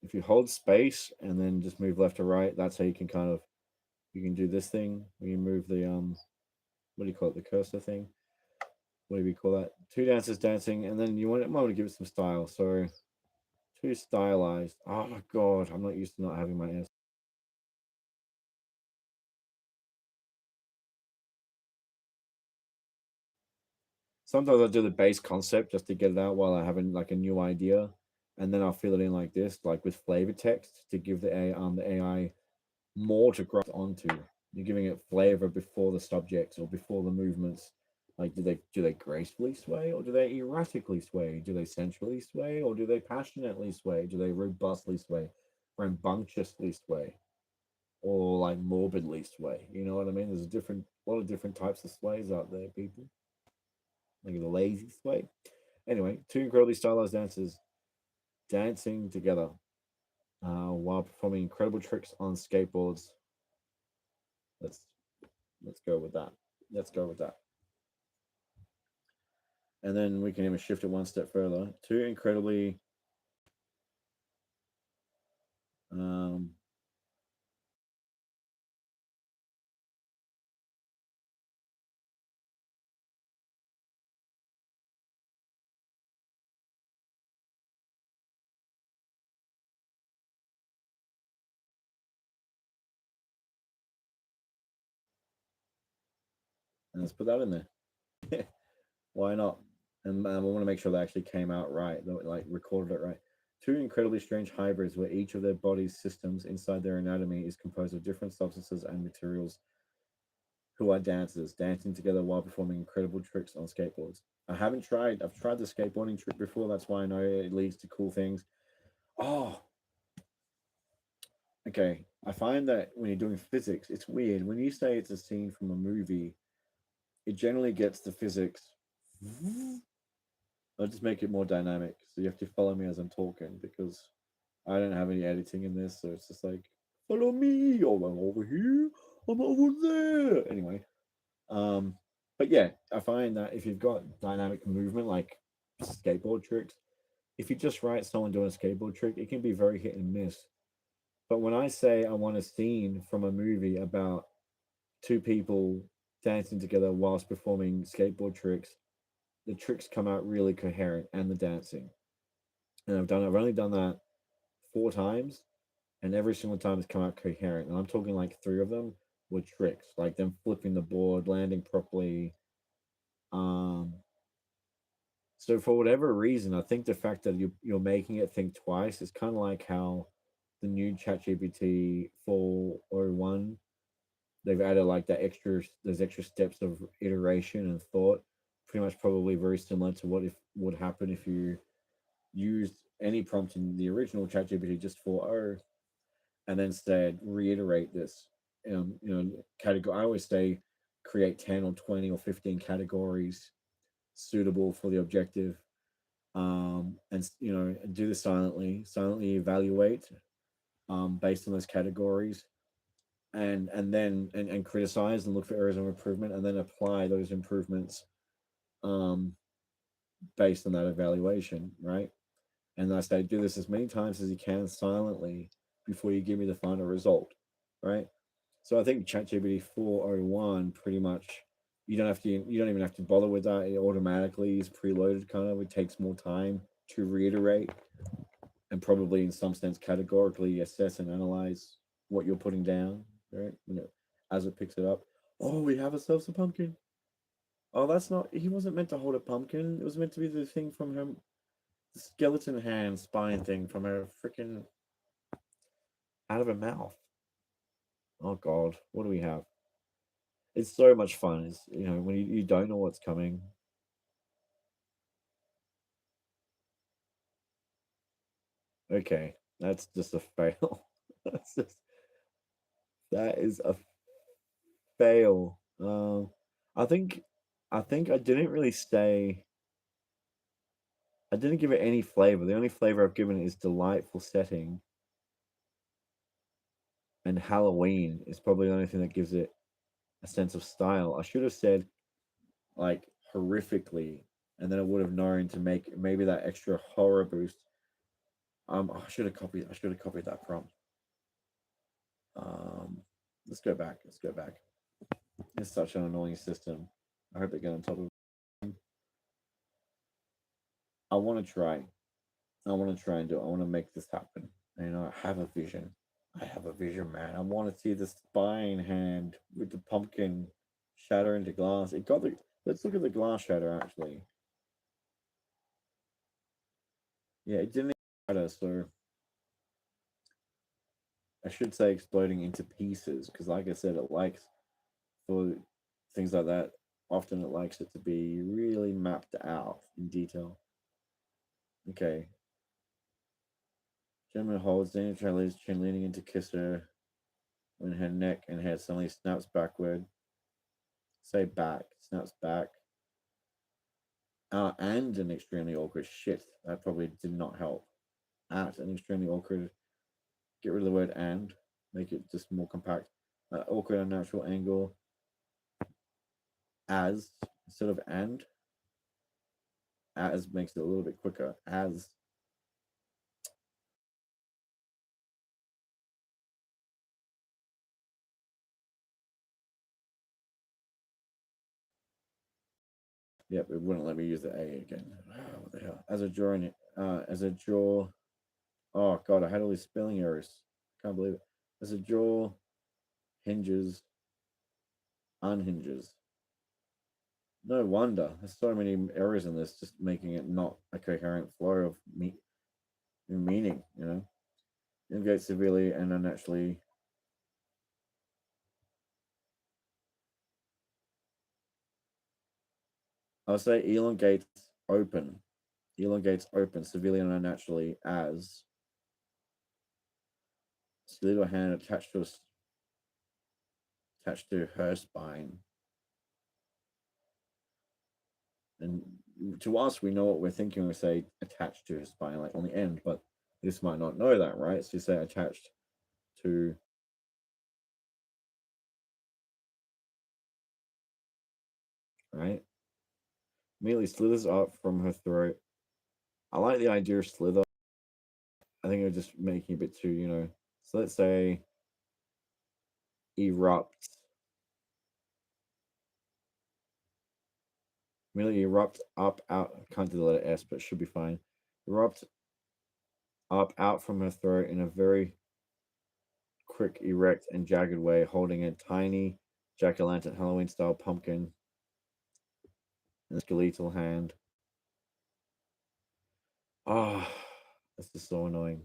If you hold space and then just move left to right, that's how you can kind of you can do this thing where you move the what do you call it, the cursor thing? What do we call that? Two dancers dancing, and then you might want to give it some style. So too stylized. Oh my god, I'm not used to not having my S. Sometimes I do the base concept just to get it out while I have like a new idea, and then I'll fill it in like this, like with flavor text to give the AI more to grasp onto. You're giving it flavor before the subjects or before the movements. Like, do they gracefully sway or do they erratically sway? Do they sensually sway or do they passionately sway? Do they robustly sway, rambunctiously sway, or like morbidly sway? You know what I mean? There's a lot of different types of sways out there, people. Like the lazy sway. Anyway, two incredibly stylized dancers dancing together while performing incredible tricks on skateboards. Let's let's go with that. Let's go with that. And then we can even shift it one step further. Two incredibly um, and let's put that in there. Why not? And we want to make sure they actually came out right, like recorded it right. Two incredibly strange hybrids where each of their body's systems inside their anatomy is composed of different substances and materials who are dancers dancing together while performing incredible tricks on skateboards. I've tried the skateboarding trick before. That's why I know it leads to cool things. Oh, okay. I find that when you're doing physics, it's weird. When you say it's a scene from a movie, it generally gets the physics. I'll just make it more dynamic. So you have to follow me as I'm talking because I don't have any editing in this. So it's just like, follow me. Oh, I'm over here. I'm over there. Anyway, um, but yeah, I find that if you've got dynamic movement like skateboard tricks, if you just write someone doing a skateboard trick, it can be very hit and miss. But when I say I want a scene from a movie about two people dancing together whilst performing skateboard tricks, the tricks come out really coherent and the dancing. And I've only done that 4 times, and every single time it's come out coherent. And I'm talking like three of them were tricks, like them flipping the board, landing properly. Um, so for whatever reason, I think the fact that you're making it think twice is kind of like how the new ChatGPT 401, they've added like that extra those extra steps of iteration and thought, pretty much probably very similar to what if would happen if you used any prompt in the original ChatGPT just 4.0 and then said reiterate this. category. I always say create 10 or 20 or 15 categories suitable for the objective, and do this silently evaluate based on those categories, and criticize and look for areas of improvement, and then apply those improvements um, based on that evaluation, right? And I say do this as many times as you can silently before you give me the final result, right? So I think ChatGPT 4.01 pretty much you don't even have to bother with that. It automatically is preloaded kind of. It takes more time to reiterate and probably in some sense categorically assess and analyze what you're putting down, right? As it picks it up. Oh, we have ourselves a pumpkin. Oh, that's not. He wasn't meant to hold a pumpkin. It was meant to be the thing from her skeleton hand spine thing from her freaking out of her mouth. Oh God, what do we have? It's so much fun. It's when you don't know what's coming. Okay, that's just a fail. That is a fail. I think I didn't really say. I didn't give it any flavor. The only flavor I've given it is delightful setting, and Halloween is probably the only thing that gives it a sense of style. I should have said like horrifically, and then it would have known to make maybe that extra horror boost. I should have copied. I should have copied that prompt. Um, let's go back. Let's go back. It's such an annoying system. I hope they get on top of it. I want to try. I want to try and do it. I want to make this happen. I have a vision. I have a vision, man. I want to see the spine hand with the pumpkin shatter into glass. It got the. Let's look at the glass shatter actually. Yeah, it didn't shatter, so I should say exploding into pieces because, like I said, it likes for things like that. Often it likes it to be really mapped out in detail. Okay. Gentleman holds Daniel Charlie's chin, leaning in to kiss her when her neck and head suddenly snaps backward. Say back, snaps back. And an extremely awkward shit. That probably did not help. At an extremely awkward. Get rid of the word and. Make it just more compact. Awkward unnatural angle. As instead of and. As makes it a little bit quicker. As. Yep, it wouldn't let me use the A again. What the hell? As a draw in it. As a draw. Oh god, I had all these spelling errors. Can't believe it. As a jaw hinges, unhinges. No wonder. There's so many errors in this, just making it not a coherent flow of meaning, Elongate severely and unnaturally. I'll say elongates open severely and unnaturally as skeletal hand attached to her spine. And to us, we know what we're thinking. We say attached to her spine, like on the end, but this might not know that, right? So you say attached to, right? Immediately slithers up from her throat. I like the idea of slither. I think we're just making a bit too, So let's say erupt. Immediately erupt up out. I can't do the letter S, but it should be fine. Erupt up out from her throat in a very quick, erect, and jagged way, holding a tiny jack o' lantern Halloween style pumpkin in a skeletal hand. Ah, oh, this is so annoying.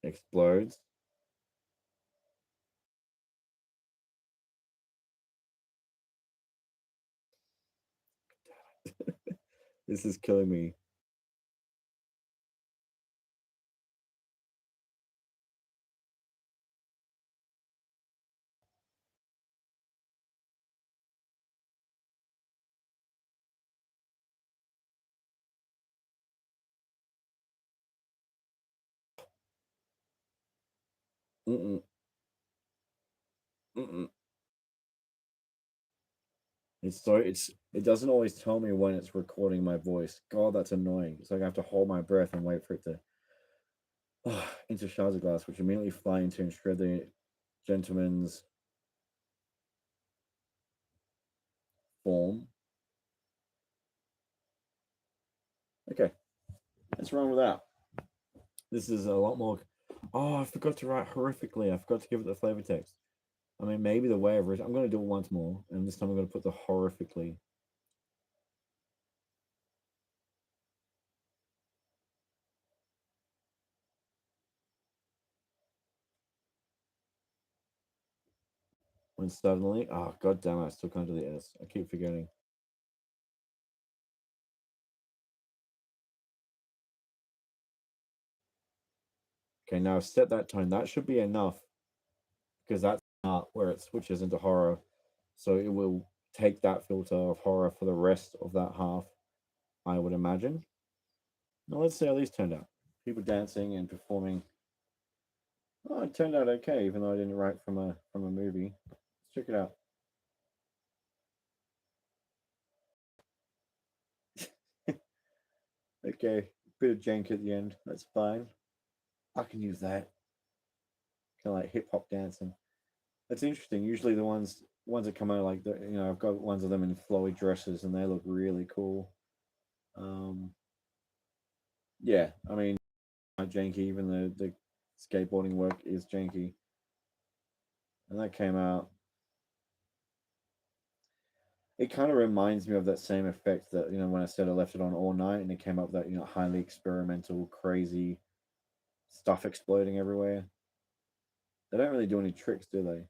Explodes. This is killing me. Mm-mm, mm-mm. It doesn't always tell me when it's recording my voice. God, that's annoying. It's like I have to hold my breath and wait for it to into shards of glass, which immediately fly into and shred the gentleman's form. Okay, what's wrong with that? This is a lot more. Oh, I forgot to write horrifically. I forgot to give it the flavor text. I mean, maybe the way I've written. I'm going to do it once more, and this time I'm going to put the horrifically. When suddenly, oh god damn it, I still can't do the S. I keep forgetting. Okay, now set that tone. That should be enough because that's not where it switches into horror. So it will take that filter of horror for the rest of that half, I would imagine. Now let's see how these turned out. People dancing and performing. Oh, it turned out okay, even though I didn't write from a movie. Let's check it out. Okay, bit of jank at the end. That's fine. I can use that. Kind of like hip hop dancing. That's interesting. Usually the ones that come out like the, I've got ones of them in flowy dresses and they look really cool. Um, yeah, I mean, not janky. Even the skateboarding work is janky, and that came out. It kind of reminds me of that same effect that when I said I left it on all night and it came up that highly experimental, crazy stuff exploding everywhere. They don't really do any tricks, do they?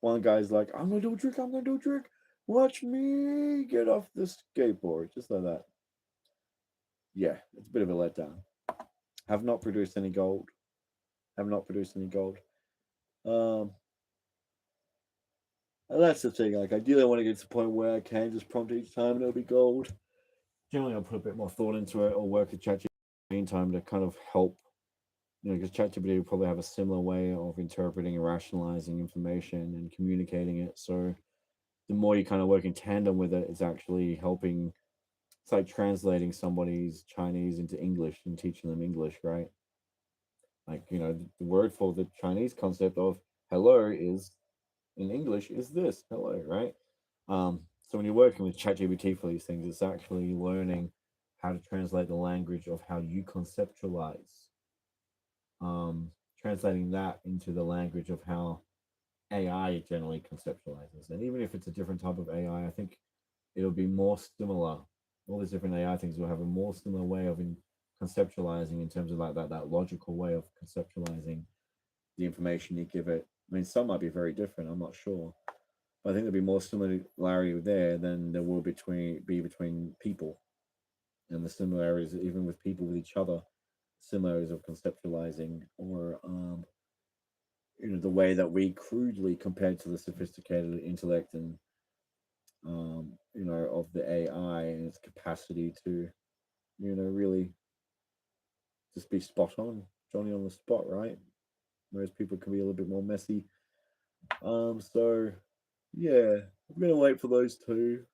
One guy's like, "I'm gonna do a trick. I'm gonna do a trick. Watch me get off the skateboard," just like that. Yeah, it's a bit of a letdown. Have not produced any gold. Have not produced any gold. Um, and that's the thing. Like, ideally, I want to get to the point where I can just prompt each time and it'll be gold. Generally, I'll put a bit more thought into it or work with ChatGPT in the meantime to kind of help. Because ChatGPT will probably have a similar way of interpreting and rationalizing information and communicating it. So the more you kind of work in tandem with it, it's actually helping. It's like translating somebody's Chinese into English and teaching them English, right? Like, the word for the Chinese concept of hello is in English is this hello, right? So when you're working with ChatGPT for these things, it's actually learning how to translate the language of how you conceptualize, translating that into the language of how AI generally conceptualizes. And even if it's a different type of AI, I think it'll be more similar. All these different AI things will have a more similar way of conceptualizing in terms of like that logical way of conceptualizing the information you give it. I mean, some might be very different. I'm not sure, but I think there'll be more similarity there than there will between people, and the similarities even with people with each other, similarities of conceptualizing or the way that we crudely compared to the sophisticated intellect and of the AI and its capacity to really just be spot on, Johnny on the spot, right? Whereas people can be a little bit more messy. So yeah, I'm gonna wait for those two.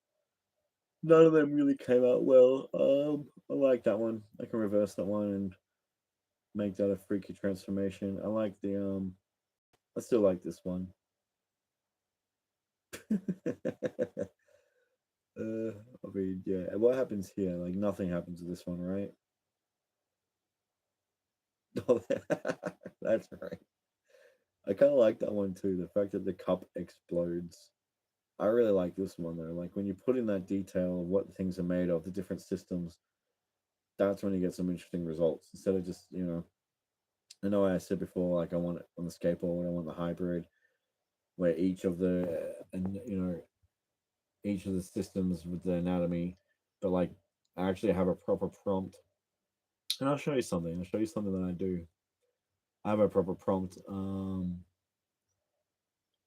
None of them really came out well. I like that one. I can reverse that one and make that a freaky transformation. I like the I still like this one. I mean, yeah. What happens here? Like nothing happens to this one, right? That's right. I kind of like that one too. The fact that the cup explodes. I really like this one though. Like when you put in that detail of what things are made of, the different systems, that's when you get some interesting results. Instead of just, I know I said before, like I want it on the skateboard, I want the hybrid, where each of the and each of the systems with the anatomy, but like I actually have a proper prompt, and I'll show you something. I'll show you something that I do. I have a proper prompt,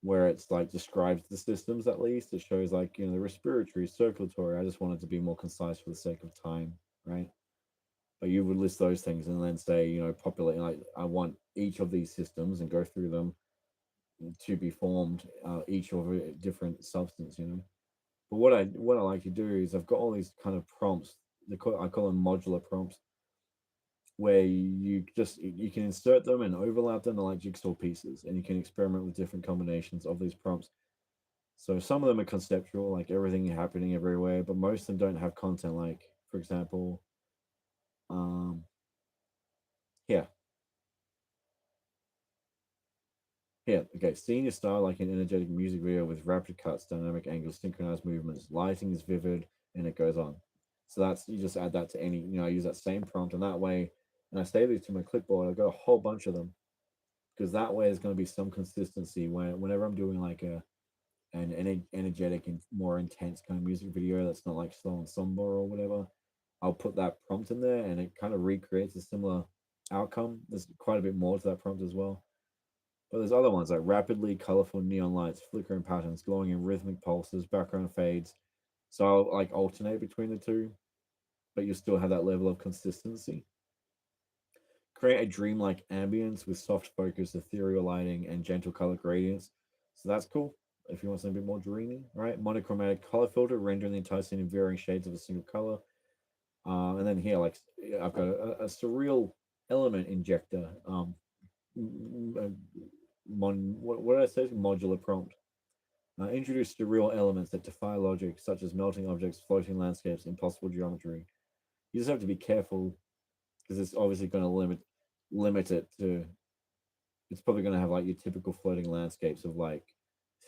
where it's like describes the systems at least. It shows like the respiratory, circulatory. I just wanted to be more concise for the sake of time, right? But you would list those things and then say, populate like I want each of these systems and go through them to be formed, each of a different substance, But what I like to do is I've got all these kind of prompts. I call them modular prompts, where you can insert them and overlap them like jigsaw pieces, and you can experiment with different combinations of these prompts. So some of them are conceptual, like everything happening everywhere, but most of them don't have content. Like, for example, um, here, okay, seeing your style like an energetic music video with rapid cuts, dynamic angles, synchronized movements, lighting is vivid, and it goes on. So that's you just add that to any, I use that same prompt, and that way, and I save these to my clipboard. I've got a whole bunch of them because that way there's going to be some consistency whenever I'm doing like an energetic and more intense kind of music video that's not like slow and somber or whatever. I'll put that prompt in there and it kind of recreates a similar outcome. There's quite a bit more to that prompt as well. But there's other ones like rapidly colorful neon lights, flickering patterns, glowing in rhythmic pulses, background fades. So I'll like alternate between the two, but you still have that level of consistency. Create a dreamlike ambience with soft focus, ethereal lighting, and gentle color gradients. So that's cool. If you want something a bit more dreamy, right? Monochromatic color filter, rendering the entire scene in varying shades of a single color. And then here, like I've got a surreal element injector. What did I say? Modular prompt. Introduce surreal elements that defy logic, such as melting objects, floating landscapes, impossible geometry. You just have to be careful because it's obviously going to limit it to. It's probably going to have like your typical floating landscapes of like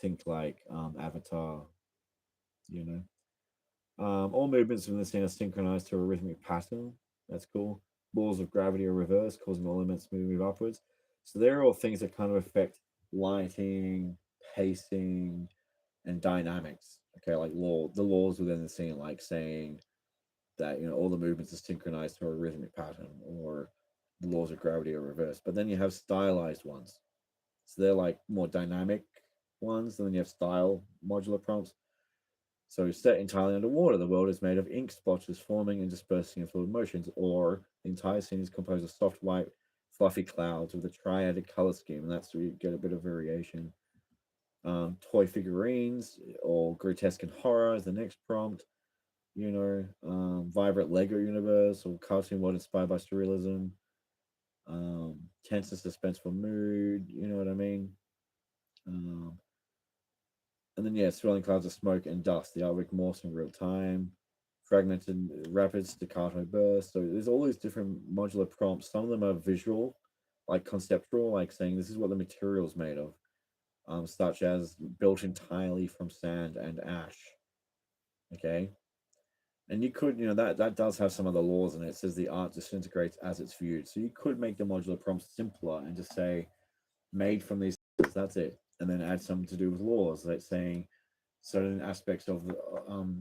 think like Avatar, you know. All movements within the scene are synchronized to a rhythmic pattern. That's cool. Laws of gravity are reversed, causing all elements to move upwards. So they're all things that kind of affect lighting, pacing, and dynamics. Okay, like the laws within the scene, like saying that all the movements are synchronized to a rhythmic pattern, or the laws of gravity are reversed. But then you have stylized ones, so they're like more dynamic ones. And then you have style modular prompts. So set entirely underwater, the world is made of ink splotches forming and dispersing in fluid motions, or the entire scene is composed of soft white, fluffy clouds with a triadic color scheme, and that's where you get a bit of variation. Toy figurines or grotesque and horror is the next prompt. Vibrant Lego universe or cartoon world inspired by surrealism. Tense and suspenseful mood. You know what I mean? Um, and then yeah, swirling clouds of smoke and dust. The artwork morphs in real time. Fragmented, rapid staccato bursts. So there's all these different modular prompts. Some of them are visual, like conceptual, like saying this is what the material is made of, such as built entirely from sand and ash. Okay, and you could, that does have some of the laws in it. It says the art disintegrates as it's viewed. So you could make the modular prompts simpler and just say made from these. That's it, and then add some to do with laws, like saying certain aspects of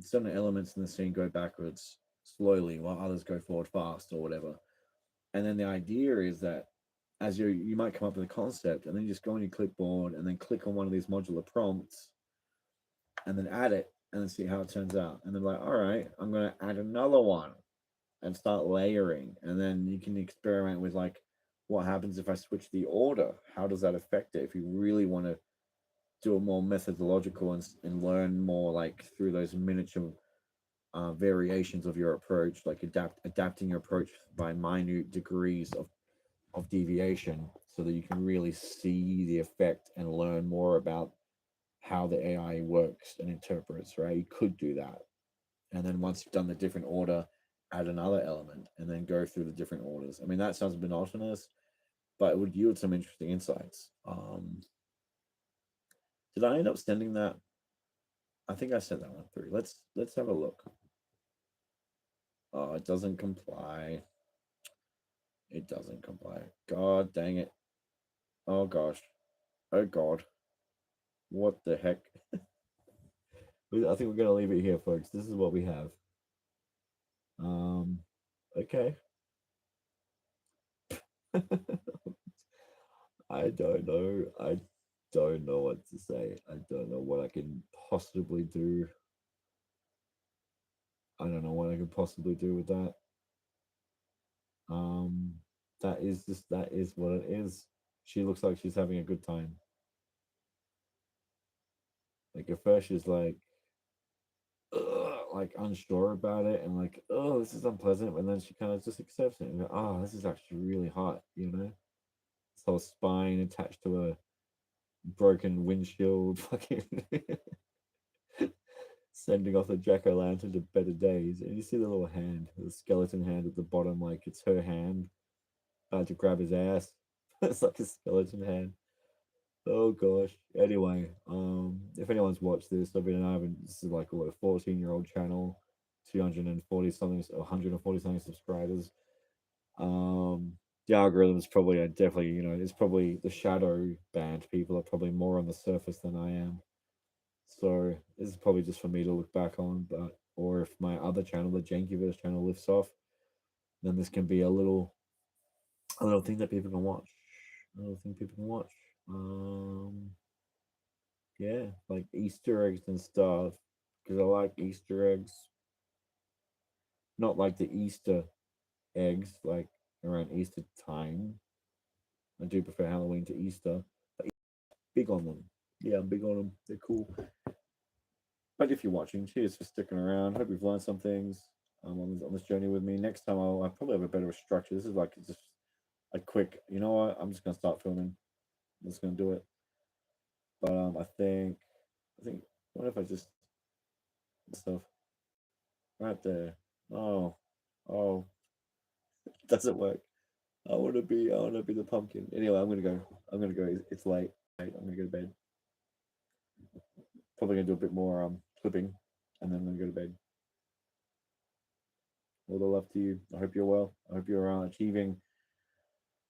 certain elements in the scene go backwards slowly while others go forward fast or whatever. And then the idea is that as you might come up with a concept and then you just go on your clipboard and then click on one of these modular prompts and then add it and then see how it turns out. And then like, all right, I'm going to add another one and start layering. And then you can experiment with like, what happens if I switch the order? How does that affect it? If you really want to do it more methodological and learn more like through those miniature variations of your approach, like adapting your approach by minute degrees of deviation so that you can really see the effect and learn more about how the AI works and interprets, right? You could do that. And then once you've done the different order, add another element and then go through the different orders. I mean, that sounds monotonous, but it would yield some interesting insights. Did I end up sending that? I think I sent that one through. Let's have a look. Oh, it doesn't comply. It doesn't comply. God dang it. Oh gosh. Oh god. What the heck? I think we're gonna leave it here, folks. This is what we have. Okay. I don't know. I don't know what to say. I don't know what I can possibly do. I don't know what I can possibly do with that. Um, that is what it is. She looks like she's having a good time. Like at first she's like unsure about it and like, oh, this is unpleasant, and then she kind of just accepts it and go, oh, this is actually really hot, you know? This whole spine attached to a broken windshield, fucking sending off the jack-o'-lantern to better days. And you see the little hand, the skeleton hand at the bottom, like it's her hand about to grab his ass. It's like a skeleton hand. Oh gosh. Anyway, if anyone's watched this, I mean, I haven't. This is like a 14-year-old channel, 240 something, 140 something subscribers. The algorithms probably are definitely, it's probably the shadow banned people are probably more on the surface than I am. So this is probably just for me to look back on, but or if my other channel, the Jankyverse channel, lifts off, then this can be a little thing that people can watch. A little thing people can watch. Yeah, like Easter eggs and stuff. Because I like Easter eggs. Not like the Easter eggs, like around Easter time. I do prefer Halloween to Easter. But big on them. Yeah, I'm big on them. They're cool. But if you're watching, cheers for sticking around. Hope you've learned some things on this journey with me. Next time I'll probably have a better structure. This is like just a quick, you know what? I'm just gonna start filming. I'm just gonna do it. But I think what if I just stuff right there? Oh, doesn't work. I wanna be the pumpkin. Anyway, I'm gonna go. It's late. I'm gonna go to bed. Probably gonna do a bit more clipping, and then I'm gonna go to bed. All the love to you. I hope you're well. I hope you're achieving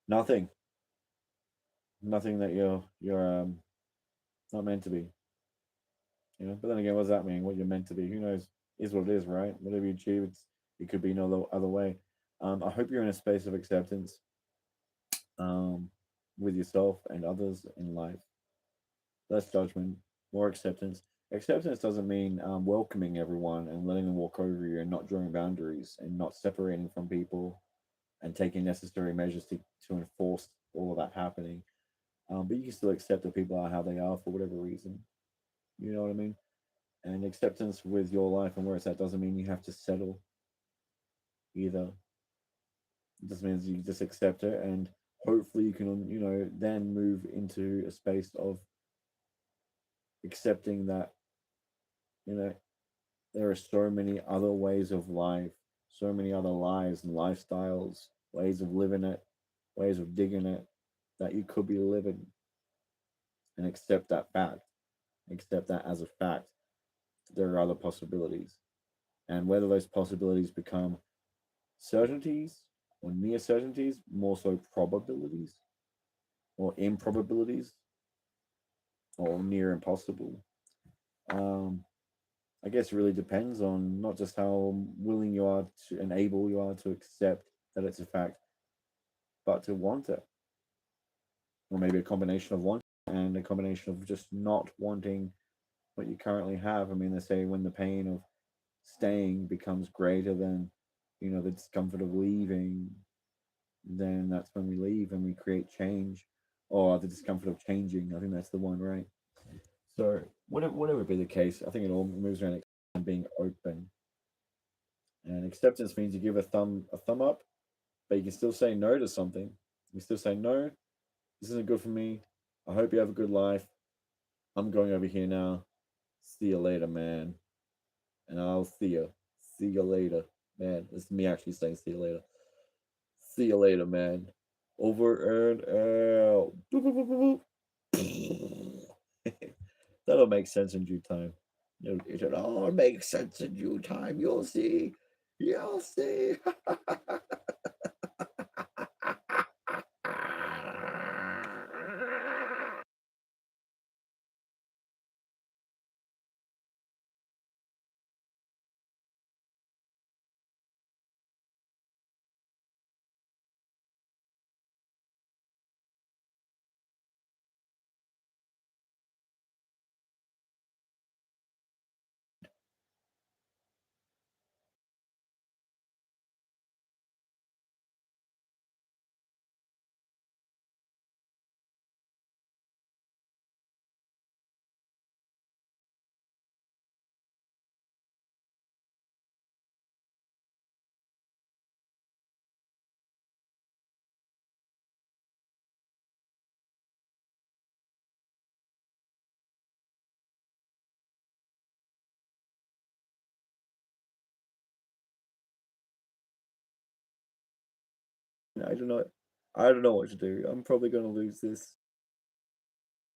nothing, nothing that you're not meant to be. But then again, what does that mean? What you're meant to be? Who knows? Is what it is, right? Whatever you achieve, it could be no other way. I hope you're in a space of acceptance with yourself and others in life. Less judgment, more acceptance. Acceptance doesn't mean welcoming everyone and letting them walk over you and not drawing boundaries and not separating from people and taking necessary measures to enforce all of that happening. But you can still accept that people are how they are for whatever reason. You know what I mean? And acceptance with your life and where it's at doesn't mean you have to settle either. It just means you just accept it and hopefully you can, then move into a space of accepting that, you know, there are so many other ways of life, so many other lives and lifestyles, ways of living it, ways of digging it that you could be living, and accept that fact. Accept that as a fact. There are other possibilities. And whether those possibilities become certainties or near certainties, more so probabilities or improbabilities or near impossible. I guess it really depends on not just how willing you are to and able you are to accept that it's a fact, but to want it. Or maybe a combination of want and a combination of just not wanting what you currently have. I mean, they say when the pain of staying becomes greater than, the discomfort of leaving, then that's when we leave and we create change. Or the discomfort of changing. I think that's the one, right? So whatever be the case, I think it all moves around being open. And acceptance means you give a thumb up, but you can still say no to something. You still say no, this isn't good for me. I hope you have a good life. I'm going over here now. See you later, man. And I'll see you. See you later, man. It's me actually saying see you later. See you later, man. Over and out. Boop, boop, boop, boop, boop. That'll make sense in due time. It'll all make sense in due time. You'll see. You'll see. I don't know. I don't know what to do. I'm probably gonna lose this.